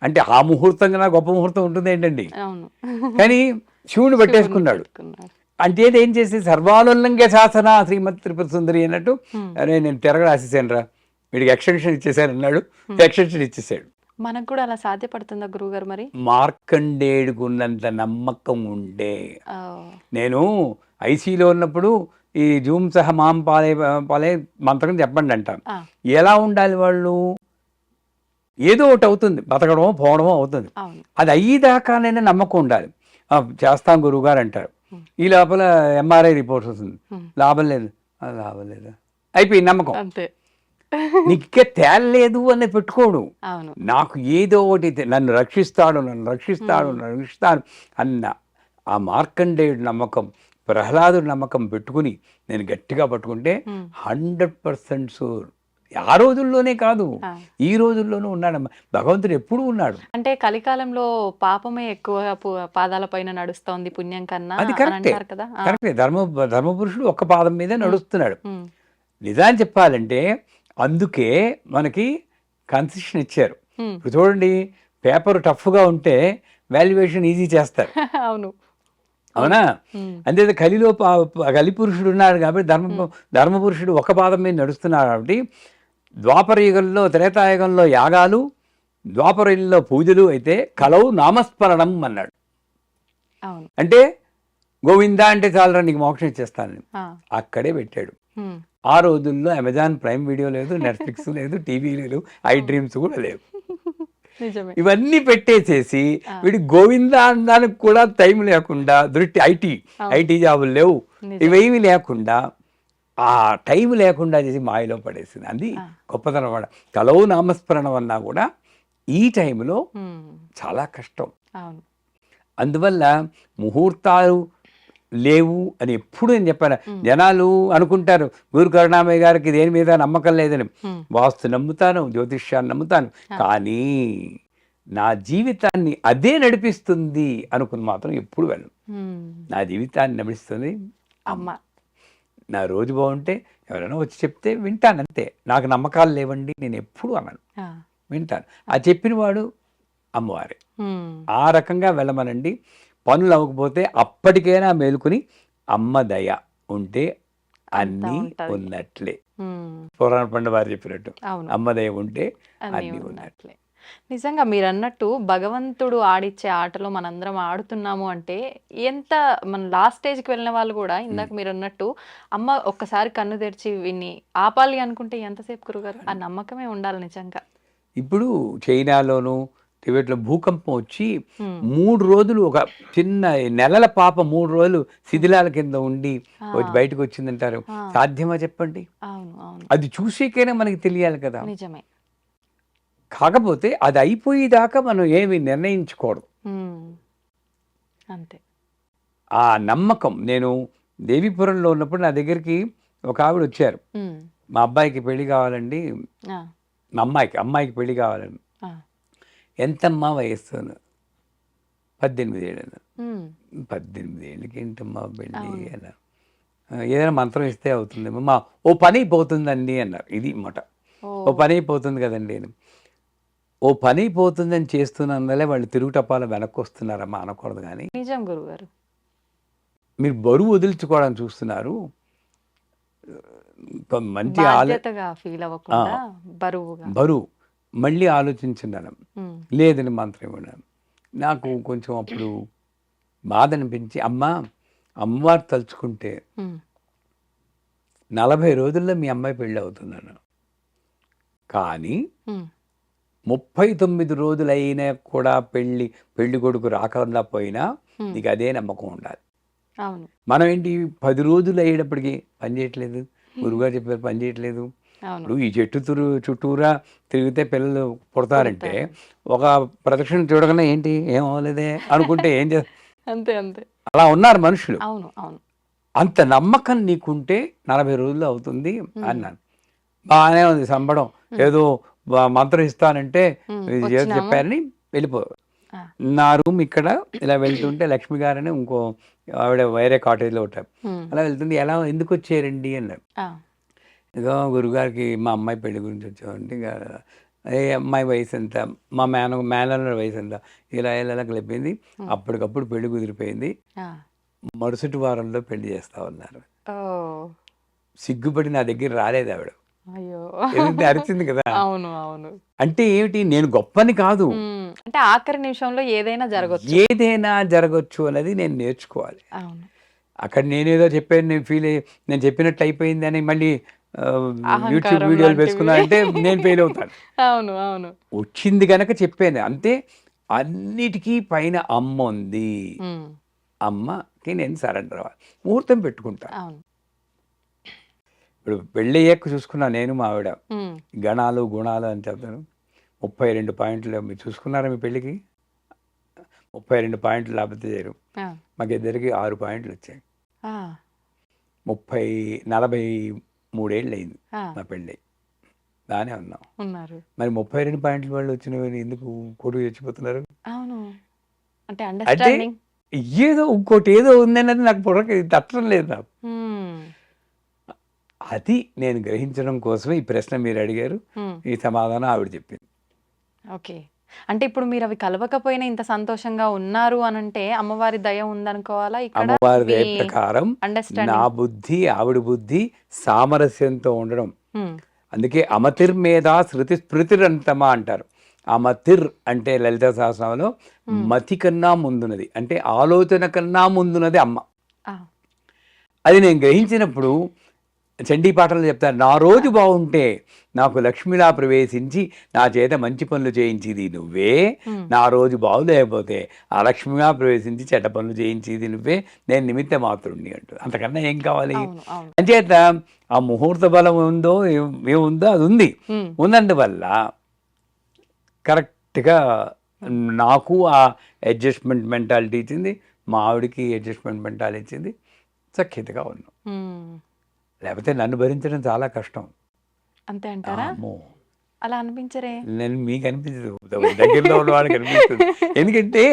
అంటే ఆ ముహూర్తం కన్నా గొప్ప ముహూర్తం ఉంటుంది ఏంటండి. కానీ శివుని పట్టేసుకున్నాడు అంటే ఏం చేసి సర్వాలోల్లంఘ్య శాసన శ్రీమతి తిరుపతి సుందరి అన్నట్టు, అరే నేను తిరగరాసేసాను రా, వీడికి ఎక్స్టెన్షన్ ఇచ్చేసాను అన్నాడు, ఎక్స్టెన్షన్ ఇచ్చేసాడు. మనకు కూడా అలా సాధ్యపడుతుందా గురువుగారు? మరి మార్కండేయుడుకున్నంత నమ్మకం ఉండే, నేను ఐసీలో ఉన్నప్పుడు ఈ జూమ్ సహ మాం పాలే పాలే మంత్రం చెప్పండి అంటాం. ఎలా ఉండాలి వాళ్ళు, ఏదో ఒకటి అవుతుంది, బతకడమో పోవడమో అవుతుంది, అది అయ్యేదాకానైనా నమ్మకం ఉండాలి. చేస్తాం గురువుగారు అంటారు, ఈ లోపల ఎంఆర్ఐ రిపోర్ట్స్ వస్తుంది, లాభం లేదు అయిపోయింది నమ్మకం. నీకే తేలలేదు అని పెట్టుకోడు, నాకు ఏదో ఒకటి నన్ను రక్షిస్తాడు అన్న ఆ మార్కండేయుడు నమ్మకం, ప్రహ్లాదుడు నమ్మకం పెట్టుకుని నేను గట్టిగా పట్టుకుంటే 100% షూర్. ఆ రోజుల్లోనే కాదు, ఈ రోజుల్లోనూ ఉన్నాడమ్మా భగవంతుడు, ఎప్పుడు ఉన్నాడు. అంటే కలికాలంలో పాపమే ఎక్కువ పాదాల పైన నడుస్తోంది పుణ్యం కన్నా. అది కరెక్టే. ధర్మపురుషుడు ఒక్క పాదం మీద నడుస్తున్నాడు. నిజాన్ని చెప్పాలంటే అందుకే మనకి కన్సెషన్ ఇచ్చారు. ఇప్పుడు చూడండి, పేపర్ టఫ్గా ఉంటే వాల్యుయేషన్ ఈజీ చేస్తారు. అవును, అవునా? అంతే కలిలో కలిపురుషుడు ఉన్నాడు కాబట్టి ధర్మపురుషుడు ఒక పాదం మీద నడుస్తున్నాడు కాబట్టి ద్వాపర యుగంలో త్రేతాయుగంలో యాగాలు, ద్వాపర యుగంలో పూజలు అయితే కలవు నామస్మరణం అన్నాడు. అంటే గోవింద అంటే చాలరా నీకు మోక్షం ఇచ్చేస్తానని అక్కడే పెట్టాడు. ఆ రోజుల్లో అమెజాన్ ప్రైమ్ వీడియో లేదు, నెట్ఫ్లిక్స్ లేదు, టీవీ లేదు, ఐ డ్రీమ్స్ కూడా లేవు. ఇవన్నీ పెట్టేసేసి వీడి గోవింద అనడానికి కూడా టైం లేకుండా దృష్టి ఐటీ జాబులు లేవు, ఇవేమి లేకుండా ఆ టైం లేకుండా చేసి మాయలో పడేసింది. అది గొప్పతనం కూడా. కలవు నామస్మరణం అన్నా కూడా ఈ టైంలో చాలా కష్టం. అందువల్ల ముహూర్తాలు లేవు అని ఎప్పుడు నేను చెప్పాను. జనాలు అనుకుంటారు గురు కరుణామయ్య గారికి దేని మీద నమ్మకం లేదని. వాస్తు నమ్ముతాను, జ్యోతిష్యాన్ని నమ్ముతాను, కానీ నా జీవితాన్ని అదే నడిపిస్తుంది అనుకుని మాత్రం ఎప్పుడు వెళ్ళను. నా జీవితాన్ని నడిపిస్తుంది అమ్మ. నా రోజు బాగుంటే ఎవరైనా వచ్చి చెప్తే వింటాను, అంతే. నాకు నమ్మకాలు లేవండి నేను ఎప్పుడు అన్నాను, వింటాను. ఆ చెప్పిన వాడు అమ్మవారే. ఆ రకంగా వెళ్ళమనండి. పనులు అవ్వకపోతే అప్పటికైనా మేలుకుని అమ్మ దయ ఉంటే అన్నీ ఉన్నట్లే. పురాణ పండు వారు చెప్పినట్టు అమ్మ దయ ఉంటే అన్నీ ఉన్నట్లే. నిజంగా మీరు అన్నట్టు భగవంతుడు ఆడిచ్చే ఆటలో మనందరం ఆడుతున్నాము అంటే ఎంత మన లాస్ట్ స్టేజ్కి వెళ్ళిన వాళ్ళు కూడా ఇందాక మీరు అన్నట్టు అమ్మ ఒక్కసారి కన్ను తెరిచి విని ఆపాలి అనుకుంటే ఎంతసేపు గురుగారు? ఆ నమ్మకమే ఉండాలి నిజంగా. ఇప్పుడు చైనాలోను టిబెట్లో భూకంపం వచ్చి 3 రోజులు ఒక చిన్న నెలల పాప 3 రోజులు శిథిలాల కింద ఉండి బయటకు వచ్చిందంటారు. సాధ్యమా చెప్పండి? అది చూసేకైనా మనకి తెలియాలి కదా. నిజమే. కాకపోతే అది అయిపోయేదాకా మనం ఏమి నిర్ణయించకూడదు. అంతే. ఆ నమ్మకం. నేను దేవీపురంలో ఉన్నప్పుడు నా దగ్గరికి ఒక ఆవిడ వచ్చారు. మా అబ్బాయికి పెళ్లి కావాలండి, మా అమ్మాయికి పెళ్లి కావాలండి. ఎంతమ్మా వయస్సు? 18 ఏళ్ళు. 18 ఏళ్ళకి ఏంటమ్మా పెళ్ళి అన్న? ఏదైనా మంత్రం ఇస్తే అవుతుందేమో, మా ఓ పని అయిపోతుందండి అన్నారు. ఇది మాట, ఓ పని అయిపోతుంది కదండి అని. ఓ పని అయిపోతుందని చేస్తున్నందువల్లే వాళ్ళు తిరుగుటప్పాల వెనక్కి వస్తున్నారమ్మా అనకూడదు. కానీ నిజం గురుగారు, మీరు బరువు వదిలించుకోవడానికి చూస్తున్నారు. మంచి బరువు మళ్ళీ ఆలోచించున్నాను. లేదని మంత్రం ఇవ్వడం నాకు కొంచెం అప్పుడు బాధ అనిపించి, అమ్మవారు తలుచుకుంటే 40 రోజుల్లో మీ అమ్మాయి పెళ్ళి అవుతుందన్నాను. కానీ 39 రోజులైనా కూడా పెళ్లి కొడుకు రాకుండా పోయినా నీకు అదే నమ్మకం ఉండాలి. మనం ఏంటి 10 రోజులు అయ్యేటప్పటికి పని చేయట్లేదు, గురుగారు చెప్పారు పని చేయట్లేదు. ఇప్పుడు ఈ చెట్టు చుట్టూరా తిరిగితే పిల్లలు పుడతారంటే ఒక ప్రదక్షిణ చూడగానే ఏంటి ఏం అవ్వలేదే అనుకుంటే ఏం అంతే అంతే. అలా ఉన్నారు మనుషులు. అవును. అంత నమ్మకం నీకుంటే 40 రోజులు అవుతుంది అన్నాను. బాగానే ఉంది సంబడం, ఏదో మంత్రం ఇస్తానంటే చెప్పారని వెళ్ళిపో. నా రూమ్ ఇక్కడ ఇలా వెళ్తుంటే లక్ష్మి గారని ఇంకో ఆవిడ వేరే కాటేజ్లో ఉంటారు. అలా వెళ్తుంది. ఎందుకు వచ్చారండి అన్నారు. ఇదో గురుగారికి మా అమ్మాయి పెళ్లి గురించి వచ్చామండి. ఇక ఏ అమ్మాయి వయసు ఎంత, మా మేనల వయసు ఎంత, ఇలా కలిపింది. అప్పటికప్పుడు పెళ్లి కుదిరిపోయింది. మరుసటి వారంలో పెళ్లి చేస్తా ఉన్నారు. సిగ్గుపడి నా దగ్గర రాలేదు ఆవిడ. అరిచింది కదా. అవును. అంటే ఏమిటి, నేను గొప్పని కాదు, అంటే ఆఖరి నిమిషంలో ఏదైనా జరగచ్చు అనేది నేను నేర్చుకోవాలి. అక్కడ నేనేదో చెప్పాను, నేను చెప్పినట్టు అయిపోయింది అని మళ్ళీ యూట్యూబ్ వీడియోలు వేసుకున్నా అంటే నేను ఫెయిల్ అవుతాను. అవును. వచ్చింది కనుక చెప్పాను అంతే. అన్నిటికీ పైన అమ్మ ఉంది. అమ్మకి నేను సరెండర్ అవ్వాలి, ముహూర్తం పెట్టుకుంటా. ఇప్పుడు పెళ్ళి అయ్యాక చూసుకున్నా నేను మా ఆవిడ గణాలు గుణాలు అని చెప్తాను. 32 పాయింట్లు మీరు చూసుకున్నారా మీ పెళ్ళికి? 32 పాయింట్లు లేకపోతే చేయరు. మాకు ఇద్దరికి 6 పాయింట్లు వచ్చాయి. 43 ఏళ్ళు అయింది మా పెళ్ళి. బాగానే ఉన్నారు. మరి 32 పాయింట్ల వాళ్ళు వచ్చినవి ఎందుకు కొడుకు చచ్చిపోతున్నారు? అంటే ఏదో ఇంకోటి ఏదో ఉందన్నది నాకు పొరక తట్టడం లేదు నాకు. అది నేను గ్రహించడం కోసమే ఈ ప్రశ్న మీరు అడిగారు. ఈ సమాధానం ఆవిడ చెప్పింది. అంటే ఇప్పుడు మీరు అవి కలవకపోయినా ఇంత సంతోషంగా ఉన్నారు అనంటే అమ్మవారి దయ ఉందనుకోవాలా ఇక్కడ? అమ్మవారి మీ దయ ప్రకారం నా అండర్‌స్టాండింగ్. బుద్ధి, ఆవిడ బుద్ధి సామరస్యంతో ఉండడం. హ్మ్. అందుకే అమతిర్మేధ శృతి స్మృతిరంతమా అంటారు. అమతిర్ అంటే లలిత సహస్రనామంలో మతి కన్నా ముందున్నది, అంటే ఆలోచన కన్నా ముందున్నది అమ్మ. ఆ! అది నేను గ్రహించినప్పుడు చండీ పాటలు చెప్తాను, నా రోజు బాగుంటే నాకు లక్ష్మిలా ప్రవేశించి నా చేత మంచి పనులు చేయించేది నువ్వే, హ్మ్. నా రోజు బాగులేకపోతే ఆ లక్ష్మిలా ప్రవేశించి చెడ్డ పనులు చేయించేది నువ్వే, నేను నిమిత్త మాత్రుడిని అంటూ. అంతకన్నా ఏం కావాలి? అవును. అవును. అంచేత ఆ ముహూర్త బలం ఉందో ఏముందో అది ఉంది. హ్మ్. ఉన్నందువల్ల కరెక్ట్గా నాకు ఆ అడ్జస్ట్మెంట్ మెంటాలిటీ ఇచ్చింది, మా ఆవిడకి అడ్జస్ట్మెంట్ మెంటాలిటీ ఇచ్చింది, సఖ్యతగా ఉన్నాం. హ్మ్. లేకపోతే నన్ను భరించడం చాలా కష్టం. అంతే అంటారా? అమ్మో, అలా అనిపించరే? నేను మీకు అనిపించదు, దగ్గరలో ఉన్న వాళ్ళకి అనిపిస్తుంది. ఎందుకంటే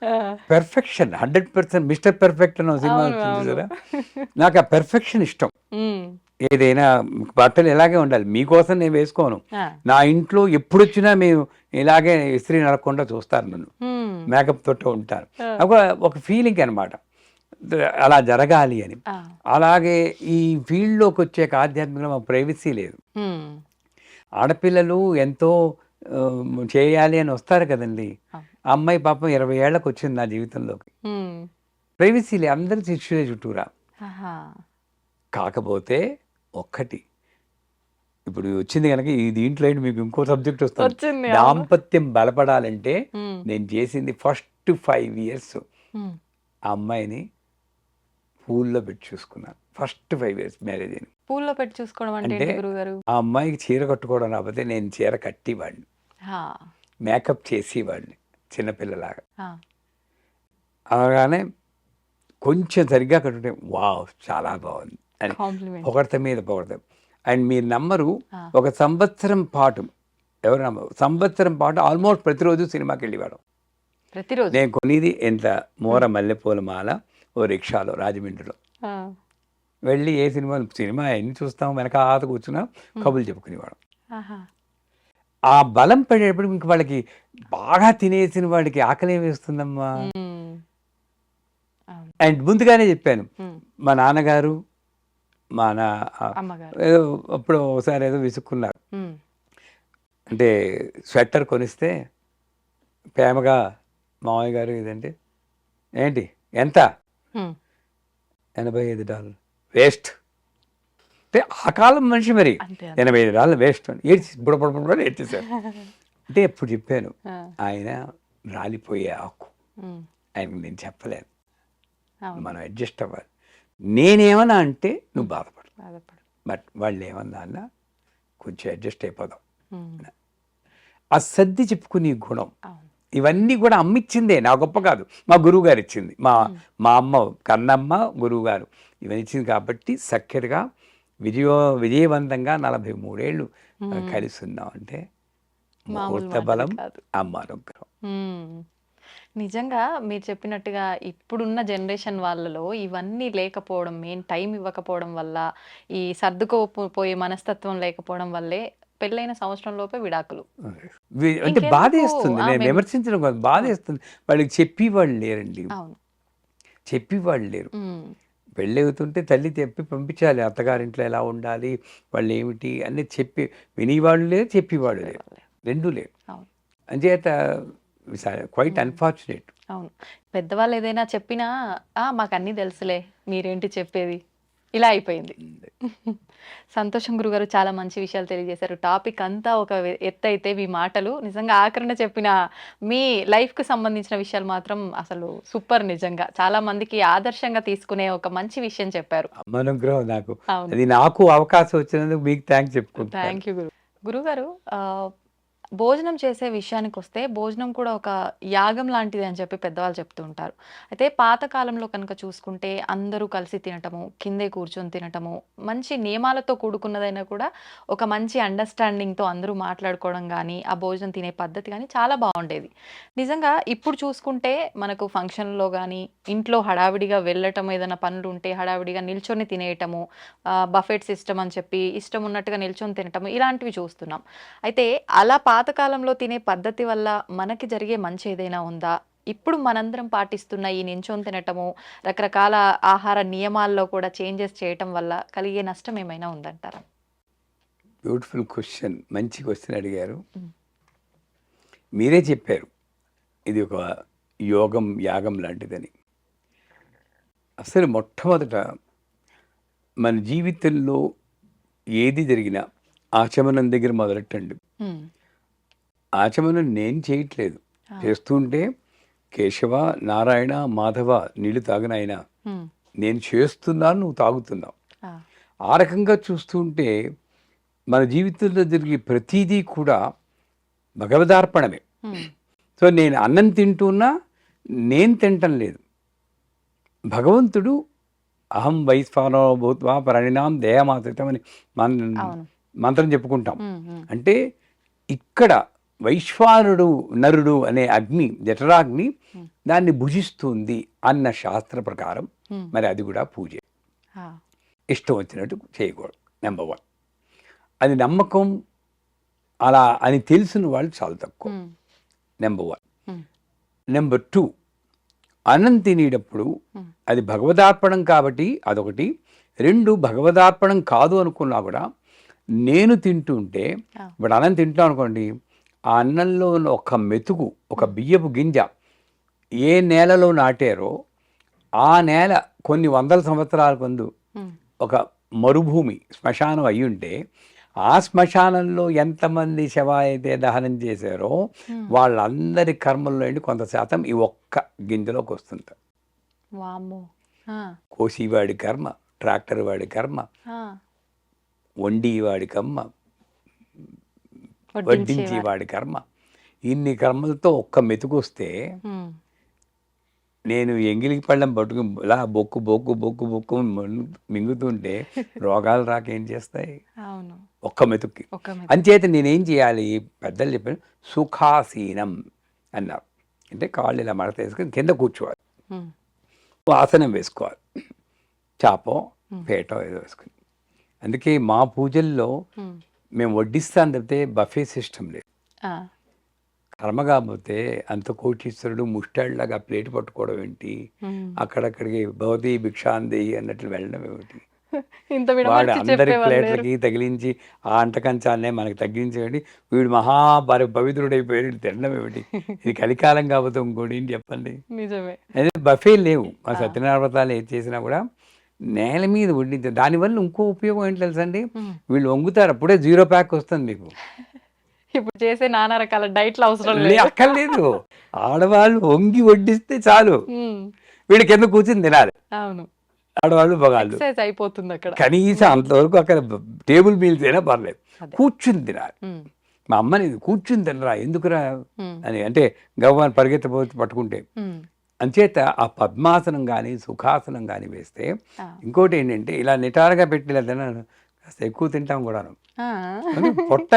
ఆ! పెర్ఫెక్షన్ 100%. మిస్టర్ పెర్ఫెక్ట్ అన్న సినిమా అవును. వచ్చింది అవును. కదా, నాకు ఆ పెర్ఫెక్షన్ ఇష్టం. హ్మ్. ఏదైనా బట్టలు ఇలాగే ఉండాలి, మీకోసం నేను వేసుకోను. ఆ! నా ఇంట్లో ఎప్పుడొచ్చినా మేము ఇలాగే ఇస్త్రీ నడకుండా చూస్తారు నన్ను, హ్మ్. మేకప్ తోటే ఉంటారు. ఆ! ఒక ఫీలింగ్ అనమాట, అలా జరగాలి అని. ఆ! అలాగే ఈ ఫీల్డ్లోకి వచ్చాక ఆధ్యాత్మికంగా మాకు ప్రైవసీ లేదు. హ్మ్. ఆడపిల్లలు ఎంతో చేయాలి అని వస్తారు కదండి. అవును. ఆ అమ్మాయి పాపం 20 ఏళ్ళకి వచ్చింది నా జీవితంలోకి. హ్మ్. ప్రైవసీ లే, అందరి శిష్యులే చుట్టూరా. ఆహా! కాకపోతే ఒక్కటి, ఇప్పుడు వచ్చింది కనుక ఈ దీంట్లో ఏంటి మీకు ఇంకో సబ్జెక్ట్ వస్తుంది. వచ్చింది. అవును. దాంపత్యం బలపడాలంటే హ్మ్. నేను చేసింది ఫస్ట్ 5 ఇయర్స్ హ్మ్. ఆ అమ్మాయిని పూల్లో పెట్టి చూసుకున్నాను. ఫస్ట్ 5 ఇయర్స్ మ్యారేజ్ అయిన. పూల్లో పెట్టి చూసుకోవడం అంటే అంటే ఏంటి గురువుగారు? ఆ అమ్మాయికి చీర కట్టుకోవడం రాకపోతే నేను చీర కట్టేవాడిని, ఆ! మేకప్ చేసేవాడిని చిన్నపిల్లలాగా. ఆ! అనగానే కొంచెం సరిగ్గా కట్టుకుంటే వావ్ చాలా బాగుంది అని కాంప్లిమెంట్. పొగడత మీద పొగడతాం. అండ్ మీరు నమ్మరు, ఆ! ఒక సంవత్సరం పాటు, ఎవరు నమ్మరు, సంవత్సరం పాటు ఆల్మోస్ట్ ప్రతిరోజు సినిమాకి వెళ్ళేవాడు. ప్రతిరోజు. నేను కొనేది ఎంత, మోర మల్లెపూల మాల ఓ రిక్షాలో రాజమండ్రిలో. ఆ! వెళ్ళి ఏ సినిమా ఎన్ని చూస్తాం, వెనకాత కూర్చున్నా కబుర్లు చెప్పుకునేవాడు. ఆహా! ఆ బలం పడేటప్పుడు ఇంక వాళ్ళకి బాగా తినేసిన వాడికి ఆకలి వేస్తుందమ్మా. హ్మ్. అవును. అండ్ ముందుగానే చెప్పాను, హ్మ్. మా నాన్నగారు మా నా అమ్మగారు. ఏదో అప్పుడు ఒకసారి ఏదో విసుక్కున్నారు. హ్మ్. అంటే స్వెటర్ కొనిస్తే ప్రేమగా మామయ్య గారు ఇదంటే, ఏంటి ఎంత, హ్మ్. $85 వేస్ట్. అంటే ఆ కాలం మనిషి మరి అంతే. అంతే. $85 వేస్ట్ అని ఏడ్చి బుడబుడ ఏడ్చేశారు. అంటే ఎప్పుడు చెప్పాను, ఆ! ఆయన రాలిపోయే ఆకు, హ్మ్. ఆయనకు నేను చెప్పలేను, అవును. మనం అడ్జస్ట్ అవ్వాలి. నేనేమన్నా అంటే నువ్వు బాధపడు, బాధపడు. బట్ వాళ్ళు ఏమన్నా అన్నా కొంచెం అడ్జస్ట్ అయిపోదాం. హ్మ్. ఆ సర్ది చెప్పుకునే గుణం, అవును. ఇవన్నీ కూడా అమ్మిచ్చిందే, నా గొప్ప కాదు, మా గురువు గారు ఇచ్చింది. మా అమ్మ కన్నమ్మ గురువు గారు ఇవన్నీ ఇచ్చింది కాబట్టి సఖ్యతగా విజయవంతంగా 43 ఏళ్ళు కలిసి ఉన్నాం. అంటే మామూలు ముహూర్త మాటలు బలం, కాదు. అమ్మ అనుగ్రహం. హ్మ్. నిజంగా మీరు చెప్పినట్టుగా ఇప్పుడున్న జనరేషన్ వాళ్ళలో ఇవన్నీ లేకపోవడం, మెయిన్ టైం ఇవ్వకపోవడం వల్ల, ఈ పోయే మనస్తత్వం లేకపోవడం వల్లే పెళ్ళైన సంవత్సరం లోపే విడాకులు. అంటే ఇంకెందుకు బాధేస్తుంది, ఆ! నేను విమర్శించడం కాదు, బాధేస్తుంది. వాళ్ళకి చెప్పేవాళ్ళు లేరండి, అవును. చెప్పేవాళ్ళు లేరు. హ్మ్. పెళ్ళవుతుంటే తల్లి చెప్పి పంపించాలి, అత్తగారింట్లో ఎలా ఉండాలి, వాళ్ళు ఏమిటి అన్నీ చెప్పి వినేవాళ్ళు లేరు, చెప్పేవాళ్ళు లేరు, చెప్పేవాళ్ళే. రెండూ లేరు. అవును. అంచేత క్వైట్ హ్మ్. అన్ఫార్చునేట్. అవును. పెద్దవాళ్ళు ఏదైనా చెప్పినా, మాకన్నీ తెలుసులే, మీరేంటి చెప్పేది, ఇలా అయిపోయింది. సంతోషం గురుగారు. చాలా మంచి విషయాలు తెలియజేశారు. టాపిక్ అంతా ఒక ఎత్తైతే మీ మాటలు నిజంగా ఆఖరణ చెప్పిన మీ లైఫ్‌కి సంబంధించిన విషయాలు మాత్రం అసలు సూపర్ నిజంగా. చాలా మందికి ఆదర్శంగా తీసుకునే ఒక మంచి విషయం చెప్పారు. అమ్మ అనుగ్రహం నాకు, అవును. అది నాకు అవకాశం వచ్చినందుకు మీకు థ్యాంక్స్ చెప్పుకుంటున్నాను. థ్యాంక్ యూ గురుగారు. భోజనం చేసే విషయానికొస్తే భోజనం కూడా ఒక యాగం లాంటిది అని చెప్పి పెద్దవాళ్ళు చెప్తూ ఉంటారు. అయితే పాత కాలంలో కనుక చూసుకుంటే అందరూ కలిసి తినటము, కిందే కూర్చొని తినటము, మంచి నియమాలతో కూడుకున్నదైనా కూడా ఒక మంచి అండర్‌స్టాండింగ్‌తో అందరూ మాట్లాడుకోవడం గానీ, ఆ భోజనం తినే పద్ధతి గానీ చాలా బావుండేది. నిజంగా ఇప్పుడు చూసుకుంటే మనకు ఫంక్షన్‌లో గానీ, ఇంట్లో హడావిడిగా వెళ్ళటం, ఏదైనా పనులుంటే హడావిడిగా నిల్చొని తినేయటము, బఫెట్ సిస్టమ్ అని చెప్పి ఇష్టం ఉన్నట్టుగా నిల్చొని తినటము, ఇలాంటివి చూస్తున్నాం. అయితే అలా పాత పాతకాలంలో తినే పద్ధతి వల్ల మనకి జరిగే మంచి ఏదైనా ఉందా? ఇప్పుడు మనందరం పాటిస్తున్న ఈ నించొని తినటము, రకరకాల ఆహార నియమాల్లో కూడా చేంజెస్ చేయటం వల్ల కలిగే నష్టం ఏమైనా ఉందంటారా? బ్యూటిఫుల్ క్వశ్చన్, మంచి క్వశ్చన్ అడిగారు. హ్మ్. మీరే చెప్పారు ఇది ఒక యోగం యాగం లాంటిదని. అసలు మొట్టమొదట మన జీవితంలో ఏది జరిగినా ఆచమనం దగ్గర మొదలెట్టండి. హ్మ్. ఆచమనం నేను చేయట్లేదు, ఆ! చేస్తుంటే కేశవ నారాయణ మాధవ నీళ్ళు తాగనాయన, హ్మ్. నేను చేస్తున్నాను, నువ్వు తాగుతున్నావు. ఆ! ఆ రకంగా చూస్తుంటే మన జీవితంలో జరిగే ప్రతిదీ కూడా భగవదార్పణమే. హ్మ్. సో నేను అన్నం తింటున్నా, నేను తింటం లేదు. భగవంతుడు అహం వైశ్వానో భూత్వా ప్రాణినాం దేహమాశ్రితం అని అవును. మంత్రం చెప్పుకుంటాం. హ్మ్. హ్మ్. అంటే ఇక్కడ వైశ్వానుడు నరుడు అనే అగ్ని, జఠరాగ్ని హ్మ్. దాన్ని భుజిస్తుంది అన్న శాస్త్ర ప్రకారం హ్మ్. మరి అది కూడా పూజే. ఆ! ఇష్టం వచ్చినట్టు చేయకూడదు. నెంబర్ 1. అది నమ్మకం అలా అని తెలిసిన వాళ్ళు చాలా తక్కువ. హ్మ్. నెంబర్ 1. హ్మ్. నెంబర్ 2, అన్నం తినేటప్పుడు హ్మ్. అది భగవదార్పణం కాబట్టి అదొకటి. 2, భగవదార్పణం కాదు అనుకున్నా కూడా నేను తింటుంటే, ఆ! ఇప్పుడు అన్నం తింటాం అనుకోండి, ఆ అన్నంలో ఉన్న ఒక మెతుకు, ఒక బియ్యపు గింజ ఏ నేలలో నాటారో ఆ నేల కొన్ని వందల సంవత్సరాల ముందు హ్మ్. ఒక మరుభూమి శ్మశానం అయి ఉంటే, ఆ శ్మశానంలో ఎంతమంది శవాయితే దహనం చేశారో హ్మ్. వాళ్ళందరి కర్మల్లో నుండి కొంత శాతం ఈ ఒక్క గింజలోకి వస్తుంది. వామ్మో! ఆ! కోసివాడి కర్మ, ట్రాక్టర్ వాడి కర్మ, ఆ! వండివాడి కర్మ, వడ్డించి వడ్డించేవారు. వాడి కర్మ, ఇన్ని కర్మలతో ఒక్క మెతుకు వస్తే హ్మ్. నేను ఎంగిలికి పళ్ళం పట్టుకుని ఇలా బొక్కు బొక్కు బొక్కు బొక్కు మింగుతుంటే రోగాలు రాక ఏం చేస్తాయి? అవును. ఒక్క మెతుక్కి. ఒక మెతుకు. అంచేత నేనేం చేయాలి? పెద్దలు చెప్పారు సుఖాసీనం అన్నారు. అంటే కాళ్ళు ఇలా మడత వేసుకొని కింద కూర్చోవాలి, హ్మ్. ఆసనం వేసుకోవాలి, చాపో హ్మ్. పేటో ఏదో వేసుకుని. అందుకే మా పూజల్లో హ్మ్. మేము వడ్డిస్తాం తప్పితే బఫే సిస్టమ్ లేదు. ఆ! కర్మ కాకపోతే అంత కోటీశ్వరుడు ముష్టాళ్ళలాగా ప్లేట్ పట్టుకోవడం ఏంటి, హ్మ్. అక్కడక్కడికి భవతి భిక్షాందేయి అన్నట్లు వెళ్ళడం ఏమిటి? ఇంత వాడు విడమర్చి అందరి చెప్పేవాళ్ళు లేరు. ప్లేట్లకి తగిలించి ఆ అంటకంచాలనే మనకి తగ్గించేయండి, వీడు పవిత్రుడైపోయి తినడం ఏమిటి? ఇది కలికాలం కాకపోతే ఇంకోటి ఏంటి చెప్పండి? నిజమే. అదే బఫే లేవు. మా ఆ! సత్యనారాయణ వ్రతాలు ఏది చేసినా కూడా నేల మీద వడ్డించారు. దానివల్ల ఇంకో ఉపయోగం ఏంటి తెలుసండి? హ్మ్. వీళ్ళు వంగుతారు, అప్పుడే 0 ప్యాక్ వస్తుంది మీకు. ఇప్పుడు చేసే నానా రకాల డైట్‌లు అవసరం లేదు. అక్కర్లేదు. ఆడవాళ్ళు వంగి వడ్డిస్తే చాలు, హ్మ్. వీళ్ళు కింద కూర్చుని తినాలి. అవును. ఆడవాళ్ళు మగాళ్ళు ఎక్సర్సైజ్ అయిపోతుందక్కడ. కనీసం అంతవరకు అక్కడ టేబుల్ మీల్స్ అయినా పర్లేదు, అదే. కూర్చుని తినాలి. హ్మ్. మా అమ్మని కూర్చుని తినరా ఎందుకురా హ్మ్. అని అంటే గవ్వని పరిగెత్తపోతే పట్టుకుంటే. హ్మ్. అంచేత ఆ పద్మాసనం కానీ సుఖాసనం కానీ వేస్తే ఆ! ఇంకోటి ఏంటంటే ఇలా నిటారుగా పెట్టి ఇలా తినను, కాస్త ఎక్కువ తింటాం కూడాను. ఆ! పొట్ట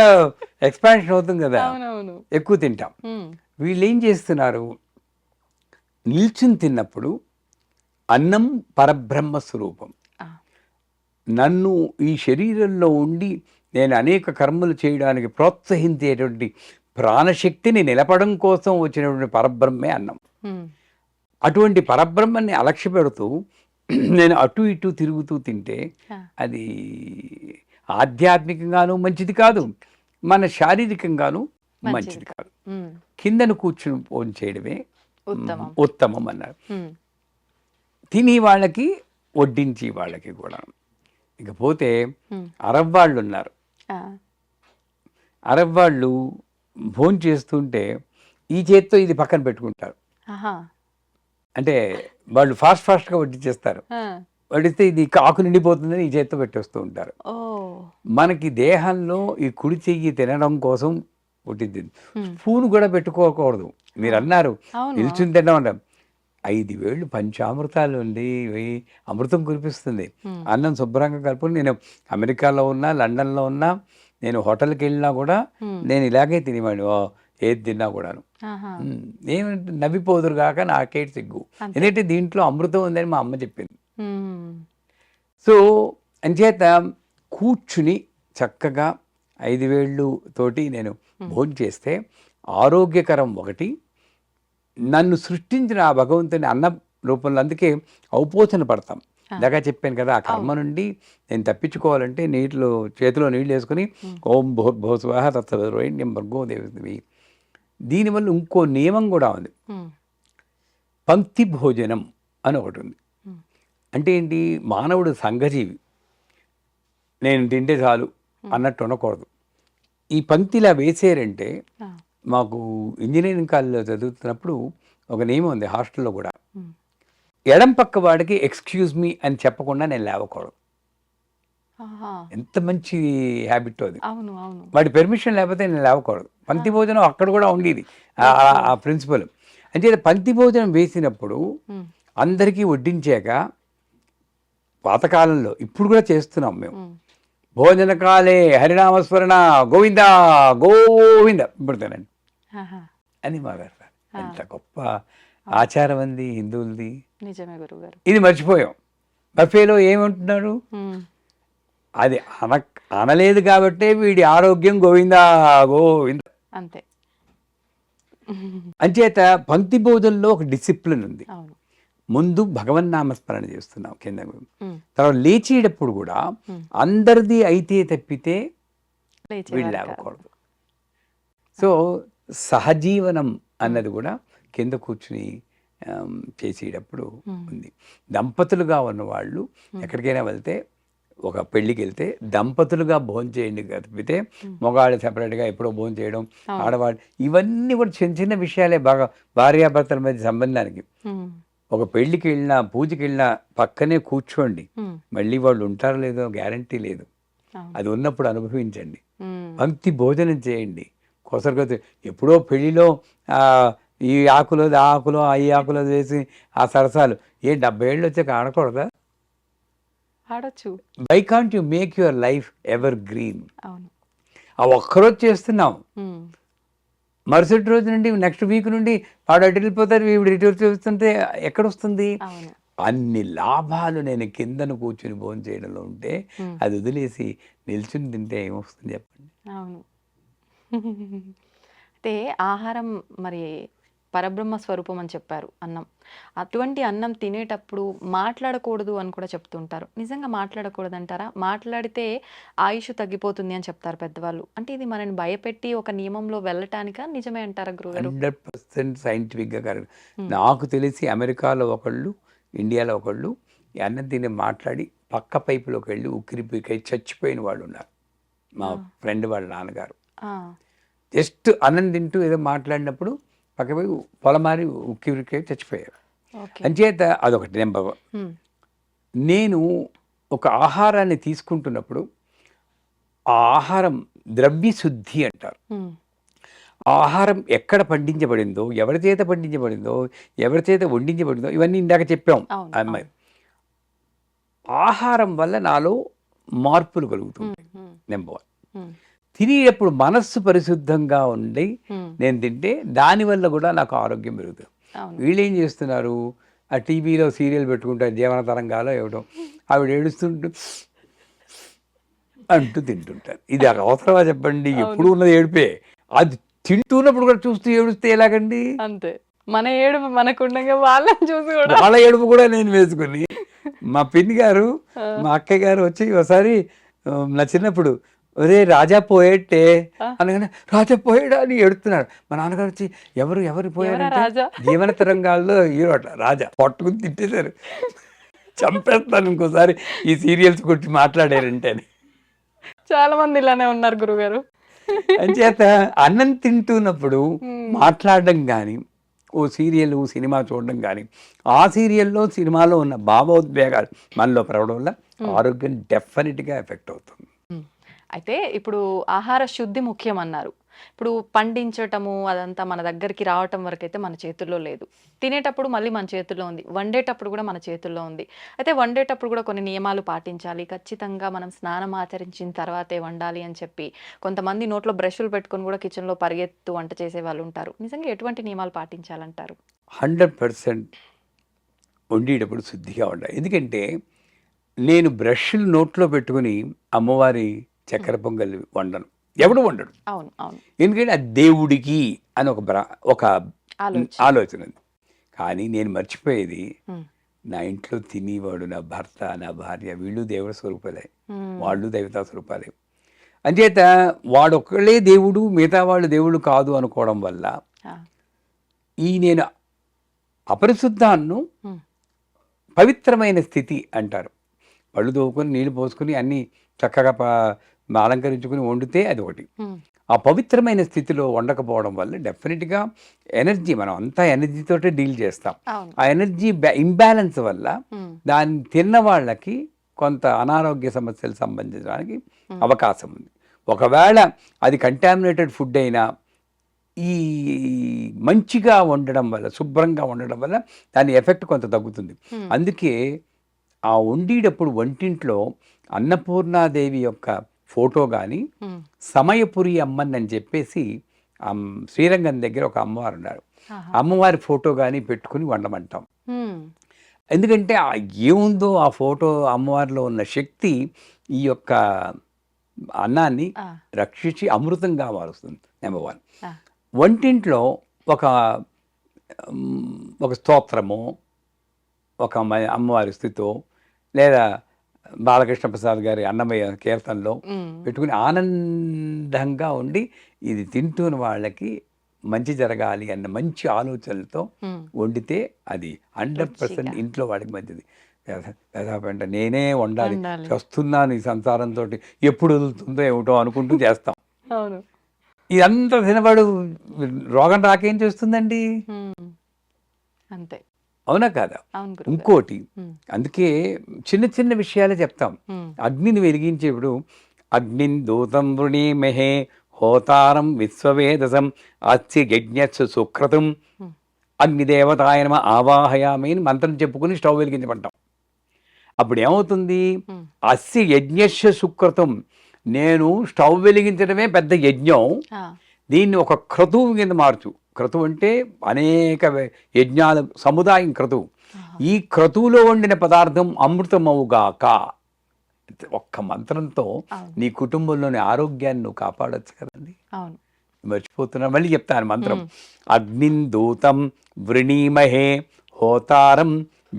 ఎక్స్పాన్షన్ అవుతుంది కదా, అవునవును. ఎక్కువ తింటాం. హ్మ్. వీళ్ళు ఏం చేస్తున్నారు? నిల్చుని తిన్నప్పుడు అన్నం పరబ్రహ్మ స్వరూపం. ఆ! నన్ను ఈ శరీరంలో ఉండి నేను అనేక కర్మలు చేయడానికి ప్రోత్సహించేటువంటి ప్రాణశక్తిని నిలపడం కోసం వచ్చినటువంటి పరబ్రహ్మే అన్నం. హ్మ్. అటువంటి పరబ్రహ్మని అలక్ష్య పెడుతూ నేను అటు ఇటు తిరుగుతూ తింటే ఆ! అది ఆధ్యాత్మికంగాను మంచిది కాదు, మన శారీరకంగాను మంచిది మంచిది కాదు. కాదు. హ్మ్. కిందను కూర్చుని భోజనం చేయడమే ఉత్తమం. ఉత్తమం అన్నారు. హ్మ్. తిని వాళ్ళకి, వడ్డించి వాళ్ళకి కూడా. ఇకపోతే హ్మ్. అరబ్ వాళ్ళు ఉన్నారు. ఆ! అరబ్ వాళ్ళు భోజనం చేస్తుంటే ఈ చేత్తో ఇది పక్కన పెట్టుకుంటారు. ఆహా! అంటే వాళ్ళు ఫాస్ట్గా వడ్డించేస్తారు. ఆ! వడ్డిస్తే ఇది ఆకు నిండిపోతుందని ఈ చేత్తో పెట్టేస్తూ ఉంటారు. ఓహ్! మనకి దేహంలో ఈ కుడి చెయ్యి తినడం కోసం పుట్టింది. హ్మ్. స్పూన్ కూడా పెట్టుకోకూడదు. మీరు ఆ! అన్నారు అవును. నిల్చుని తినడం అంటారు. 5 వేళ్ళు పంచామృతాలు అండి, ఇవి అమృతం కురిపిస్తుంది. హ్మ్. అన్నం శుభ్రంగా కలుపుకొని నేను అమెరికాలో ఉన్నా, లండన్లో ఉన్నా, నేను హోటల్కి వెళ్ళినా కూడా హ్మ్. నేను ఇలాగే తినేవాడిని. ఏది తిన్నా కూడాను. ఆహా! ఏమంటే నవ్విపోదురు కాక నాకేటి సిగ్గు, అంతే. ఎందుకంటే దీంట్లో అమృతం ఉందని మా అమ్మ చెప్పింది. హ్మ్. సో అంచేత కూర్చుని చక్కగా 5 వేళ్ళు తోటి నేను భోంచేస్తే ఆరోగ్యకరం ఒకటి, నన్ను సృష్టించిన ఆ భగవంతుని అన్న రూపంలో, అందుకే ఔపోసన పడతాం. ఇందాక చెప్పాను కదా, ఆ కర్మ నుండి నేను తప్పించుకోవాలంటే చేతిలో నీళ్ళు వేసుకుని ఓం భూర్భువస్సువః తత్సవితుర్వరేణ్యం భర్గో దేవీ. దీనివల్ల ఇంకో నియమం కూడా ఉంది, పంక్తి భోజనం అని ఒకటి ఉంది. అంటే ఏంటి, మానవుడు సంఘజీవి, నేను తింటే చాలు అన్నట్టు ఉండకూడదు. ఈ పంక్తిలా వేసారంటే, మాకు ఇంజనీరింగ్ కాలేజీలో చదువుతున్నప్పుడు ఒక నియమం ఉంది హాస్టల్లో కూడా, ఎడం పక్క వాడికి ఎక్స్క్యూజ్ మీ అని చెప్పకుండా నేను లేవకూడదు. ఎంత మంచి హ్యాబిట్ అది. వాడి పెర్మిషన్ లేకపోతే నేను లేవకూడదు. పంక్తి భోజనం అక్కడ కూడా ఉండేది ఆ ప్రిన్సిపల్. అంటే పంక్తి భోజనం వేసినప్పుడు అందరికీ వడ్డించాక, పాతకాలంలో ఇప్పుడు కూడా చేస్తున్నాం మేము, భోజన కాలే హరినామస్మరణ గోవింద గోవింద ఇప్పుడు తినండి అని మాట్లాడతారు. ఎంత గొప్ప ఆచారం అంది హిందువులది. నిజమే గురుగారు. ఇది మర్చిపోయాం. బఫేలో ఏమంటున్నాడు, అది అనలేదు కాబట్టే వీడి ఆరోగ్యం గోవిందా గోవింద అంతే. అంచేత పంక్తి భోజనంలో ఒక డిసిప్లిన్ ఉంది. ముందు భగవన్నామస్మరణ చేస్తున్నాం కింద, తర్వాత లేచేటప్పుడు కూడా అందరిది అయితే తప్పితే వీళ్ళు లేవకూడదు. సో సహజీవనం అన్నది కూడా కింద కూర్చుని చేసేటప్పుడు ఉంది. దంపతులుగా ఉన్నవాళ్ళు ఎక్కడికైనా వెళ్తే, ఒక పెళ్ళికి వెళ్తే దంపతులుగా భోజనం చేయండి తప్పితే మగవాళ్ళు సెపరేట్గా ఎప్పుడో భోజనం చేయడం, ఆడవాళ్ళు, ఇవన్నీ కూడా చిన్న చిన్న విషయాలే. బాగా భార్యాభర్తల మధ్య సంబంధానికి ఒక పెళ్ళికి వెళ్ళినా పూజకి వెళ్ళినా పక్కనే కూర్చోండి. మళ్ళీ వాళ్ళు ఉంటారో లేదో గ్యారంటీ లేదు. అది ఉన్నప్పుడు అనుభవించండి. పంక్తి భోజనం చేయండి. కొసరుకొస ఎప్పుడో పెళ్ళిలో ఈ ఆకులో ఆ ఆకులో ఈ ఆకులో వేసి ఆ సరసాలు 70 ఏళ్ళు వచ్చాక ఆడకూడదా? ఆడొచ్చు. Why can't you make your life evergreen? ఆ ఒక్కరోజు చేస్తున్నాం, మరుసటి రోజు నుండి నెక్స్ట్ వీక్ నుండి వాడు అటు వెళ్ళిపోతారు, వీడు ఇటు చూస్తుంటే ఎక్కడొస్తుంది? అన్ని లాభాలు నేను కిందను కూర్చుని భోజనం చేయడంలో ఉంటే, అది వదిలేసి నిల్చుని తింటే ఏమొస్తుంది చెప్పండి? అవును. అయితే ఆహారం మరి పరబ్రహ్మ స్వరూపం అని చెప్పారు, అన్నం. అటువంటి అన్నం తినేటప్పుడు మాట్లాడకూడదు అని కూడా చెప్తుంటారు. నిజంగా మాట్లాడకూడదు అంటారా? మాట్లాడితే ఆయుష్ తగ్గిపోతుంది అని చెప్తారు పెద్దవాళ్ళు. అంటే ఇది మనని భయపెట్టి ఒక నియమంలో వెళ్ళటానిక నిజమే అంటారా గురుగారు? 100% సైంటిఫిక్గా కరెక్ట్. నాకు తెలిసి అమెరికాలో ఒకళ్ళు, ఇండియాలో ఒకళ్ళు ఈ అన్నం తిని మాట్లాడి పక్క పైపులోకి వెళ్ళి ఉక్కిరిపికై చచ్చిపోయిన వాళ్ళు ఉన్నారు. మా ఫ్రెండ్ వాళ్ళ నాన్నగారు జస్ట్ అన్నం తింటూ ఏదో మాట్లాడినప్పుడు పక్కపోయి పొలమారి ఉక్కిరికై చచ్చిపోయారు. అంచేత అదొకటి. నెంబర్ 1, నేను ఒక ఆహారాన్ని తీసుకుంటున్నప్పుడు ఆ ఆహారం ద్రవ్యశుద్ధి అంటారు. ఆ ఆహారం ఎక్కడ పండించబడిందో, ఎవరి చేత పండించబడిందో, ఎవరి చేత వండించబడిందో, ఇవన్నీ ఇందాక చెప్పాం. అమ్మాయి ఆహారం వల్ల నాలో మార్పులు కలుగుతుంది. నెంబర్ 1. తినేటప్పుడు మనస్సు పరిశుద్ధంగా ఉండి నేను తింటే దానివల్ల కూడా నాకు ఆరోగ్యం పెరుగుతుంది. వీళ్ళు ఏం చేస్తున్నారు, ఆ టీవీలో సీరియల్ పెట్టుకుంటారు, జీవన తరంగాలో ఏమిటో, ఆవిడ ఏడుస్తుంటూ అంటూ తింటుంటారు. ఇది అవసరమా చెప్పండి? ఎప్పుడు ఉన్నది ఏడిపే. అది తింటున్నప్పుడు కూడా చూస్తూ ఏడుస్తే ఎలాగండి? అంతే. మన ఏడుపు మనకుండగా వాళ్ళని చూసి వాళ్ళ ఏడుపు కూడా నేను వేసుకుని, మా పిన్ని గారు మా అక్కయ్య గారు వచ్చి ఒకసారి నా చిన్నప్పుడు, ఒరే రాజా పోయేట్టే అనగానే, రాజా పోయాడా అని ఏడుతున్నాడు. మా నాన్నగారు వచ్చి, ఎవరు పోయారంటే జీవన తరంగాల్లో హీరో అట్లా రాజా పట్టుకుని తిట్టేశారు. చంపేస్తాను ఇంకోసారి ఈ సీరియల్స్ గురించి మాట్లాడారంటే అని. చాలా మంది ఇలానే ఉన్నారు గురుగారు. అంచేత అన్నం తింటున్నప్పుడు మాట్లాడడం కానీ, ఓ సీరియల్ సినిమా చూడడం కానీ, ఆ సీరియల్లో సినిమాలో ఉన్న భావోద్వేగాలు మనలో ప్రవడం వల్ల ఆరోగ్యం డెఫినెట్గా ఎఫెక్ట్ అవుతుంది. అయితే ఇప్పుడు ఆహార శుద్ధి ముఖ్యం అన్నారు. ఇప్పుడు పండించటము అదంతా మన దగ్గరికి రావటం వరకు అయితే మన చేతుల్లో లేదు. తినేటప్పుడు మళ్ళీ మన చేతుల్లో ఉంది, వండేటప్పుడు కూడా మన చేతుల్లో ఉంది. అయితే వండేటప్పుడు కూడా కొన్ని నియమాలు పాటించాలి. ఖచ్చితంగా మనం స్నానం ఆచరించిన తర్వాతే వండాలి అని చెప్పి కొంతమంది నోట్లో బ్రష్లు పెట్టుకొని కూడా కిచెన్లో పరిగెత్తు వంట చేసే వాళ్ళు ఉంటారు. నిజంగా ఎటువంటి నియమాలు పాటించాలంటారు? 100% వండేటప్పుడు శుద్ధిగా ఉండాలి. ఎందుకంటే నేను బ్రష్లు నోట్లో పెట్టుకుని అమ్మవారి చక్కెర పొంగల్ వండను. ఎవడు వండడు. అవును అవును ఎందుకంటే అది దేవుడికి అని ఒక ఆలోచన. ఆలోచన ఉంది. కానీ నేను మర్చిపోయేది, ఉమ్, నా ఇంట్లో తినేవాడు, నా భర్త, నా భార్య, వీళ్ళు దేవుడి స్వరూపాలే, ఉమ్, వాళ్ళు దేవతా స్వరూపాలే. అంచేత వాడొక్కళ్ళే దేవుడు, మిగతా వాళ్ళు దేవుడు కాదు అనుకోవడం వల్ల ఆ, ఈ నేను అపరిశుద్ధాన్ని ఉమ్, పవిత్రమైన స్థితి అంటారు. పళ్ళు తోముకొని నీళ్లు పోసుకుని అన్నీ చక్కగా అలంకరించుకుని వండితే అది ఒకటి. ఉమ్, ఆ పవిత్రమైన స్థితిలో వండకపోవడం వల్ల డెఫినెట్గా ఎనర్జీ, మనం అంతా ఎనర్జీతోటే డీల్ చేస్తాం. అవును. ఆ ఎనర్జీ ఇంబ్యాలెన్స్ వల్ల ఉమ్, దాన్ని తిన్న వాళ్ళకి కొంత అనారోగ్య సమస్యలు సంబంధించడానికి అవకాశం ఉంది. ఒకవేళ అది కంటామినేటెడ్ ఫుడ్ అయినా ఈ మంచిగా వండడం వల్ల, శుభ్రంగా వండడం వల్ల దాని ఎఫెక్ట్ కొంత తగ్గుతుంది. ఉమ్, అందుకే ఆ వండేటప్పుడు వంటింట్లో అన్నపూర్ణాదేవి యొక్క ఫోటో కానీ, ఉమ్, సమయపురి అమ్మన్ అని చెప్పేసి శ్రీరంగం దగ్గర ఒక అమ్మవారు ఉన్నారు, ఆహా, అమ్మవారి ఫోటో కానీ పెట్టుకుని వండమంటాం. ఉమ్, ఎందుకంటే ఏముందో ఆ ఫోటో అమ్మవారిలో ఉన్న శక్తి ఈ యొక్క అన్నాన్ని ఆ, రక్షించి అమృతంగా మారుస్తుంది. నెంబర్ 1. ఆ, వంటింట్లో ఒక ఒక స్తోత్రము, ఒక అమ్మవారి స్థితో, లేదా బాలకృష్ణ ప్రసాద్ గారి అన్నమయ్య కీర్తనలో ఉమ్, పెట్టుకుని ఆనందంగా ఉండి ఇది తింటున్న వాళ్ళకి మంచి జరగాలి అన్న మంచి ఆలోచనలతో ఉమ్, వండితే అది 100% రుచిగా. ఇంట్లో వాడికి మంచిది. పెంట నేనే వండాలి, వండాలి. చస్తున్నాను ఈ సంసారంతో, ఎప్పుడు వదులుతుందో ఏమిటో అనుకుంటూ చేస్తాం. అవును. ఇదంతా తినవాడు రోగం రాకేం చేస్తుందండి? ఉమ్, అంతే. అవునా కాదా? అవును గురువు గారు. ఇంకోటి, ఉమ్, అందుకే చిన్న చిన్న విషయాలే చెప్తాం. ఉమ్, అగ్నిని వెలిగించేప్పుడు అగ్నిన్ దూతం వృణీమహే హోతారం విశ్వవేదసం అస్య యజ్ఞస్సు సుక్రతం ఉమ్, అగ్నిదేవతాయ నమః ఆవాహయామి అని మంత్రం చెప్పుకుని స్టవ్ వెలిగించమంటాం. అప్పుడు ఏమవుతుంది? ఉమ్, అస్య యజ్ఞస్య సుక్రతం, నేను స్టవ్ వెలిగించడమే పెద్ద యజ్ఞం, ఆ, దీన్ని ఒక క్రతువు కింద మార్చు. క్రతువు అంటే అనేక యజ్ఞాల సముదాయం క్రతువు. ఆహా, ఈ క్రతువులో వండిన పదార్థం అమృతమవుగాక. ఒక్క మంత్రంతో అవును నీ కుటుంబంలోని ఆరోగ్యాన్ని నువ్వు కాపాడొచ్చు కదండి. అవును. మర్చిపోతున్నా, మళ్ళీ చెప్తాను మంత్రం. ఉమ్, అగ్నిన్ దూతం వృణీమహే హోతారం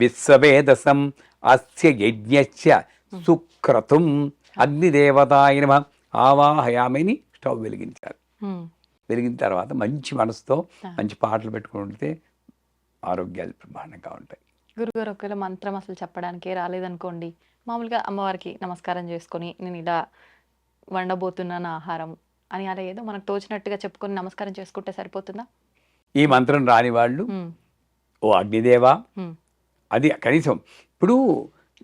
విశ్వవేదసం అస్య యజ్ఞస్య సుక్రతుం అగ్నిదేవతాయ నమః ఆవాహయామిని స్టవ్ వెలిగించాలి. ఉమ్, వెలిగిన తర్వాత మంచి మనసుతో ఆ. మంచి పాటలు పెట్టుకుంటే ఆరోగ్యాలు బ్రహ్మాండంగా ఉంటాయి. గురుగారు ఒకవేళ మంత్రం అసలు చెప్పడానికే రాలేదనుకోండి, మామూలుగా అమ్మవారికి నమస్కారం చేసుకొని నేను ఇలా వండబోతున్నాను ఆహారం అని అలా ఏదో మనకు తోచినట్టుగా చెప్పుకొని నమస్కారం చేసుకుంటే సరిపోతుందా? ఈ మంత్రం రాని వాళ్ళు, ఉమ్, ఓ అగ్నిదేవా, ఉమ్, అది కనీసం ఇప్పుడు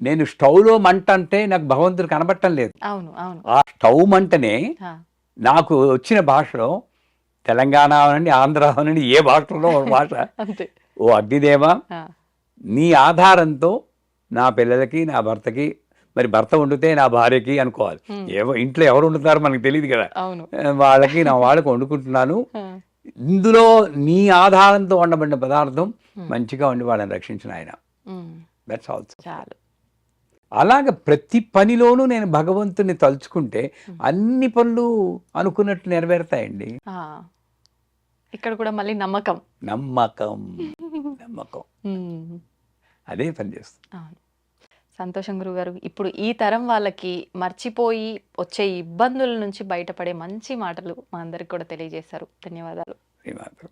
నేను స్టవ్లో మంట అంటే నాకు భగవంతుడు కనబట్టం లేదు. అవును అవును. ఆ స్టవ్ మంటనే ఆ, నాకు వచ్చిన భాషలో, తెలంగాణ అవనండి, ఆంధ్ర అవనండి, ఏ భాషలో ఒక భాష, అంతే. ఓ అగ్నిదేవా, ఆ, నీ ఆధారంతో నా పిల్లలకి, నా భర్తకి, మరి భర్త వండితే నా భార్యకి అనుకోవాలి. ఉమ్, ఇంట్లో ఎవరు వండుతారో మనకు తెలియదు కదా, అవును. వాళ్ళకి, నా వాళ్ళకి వండుకుంటున్నాను. ఆ, ఇందులో నీ ఆధారంతో వండబడిన పదార్థం ఉమ్, మంచిగా వండి వాళ్ళని రక్షించిన ఆయన. ఉమ్, దట్స్ ఆల్సో. చాలు. అలాగ ప్రతి పనిలోనూ నేను భగవంతుని తలుచుకుంటే అన్ని పనులు అనుకున్నట్టు నెరవేరుతాయండి. ఆ, ఇక్కడ కూడా మళ్ళీ నమ్మకం. నమ్మకం, నమ్మకం ఉమ్, అదే పని చేస్తుంది. అవును. సంతోషం గురుగారు. ఇప్పుడు ఈ తరం వాళ్ళకి మర్చిపోయి వచ్చే ఇబ్బందుల నుంచి బయటపడే మంచి మాటలు మా అందరికి కూడా తెలియజేశారు. ధన్యవాదాలు. శ్రీమాత్రం.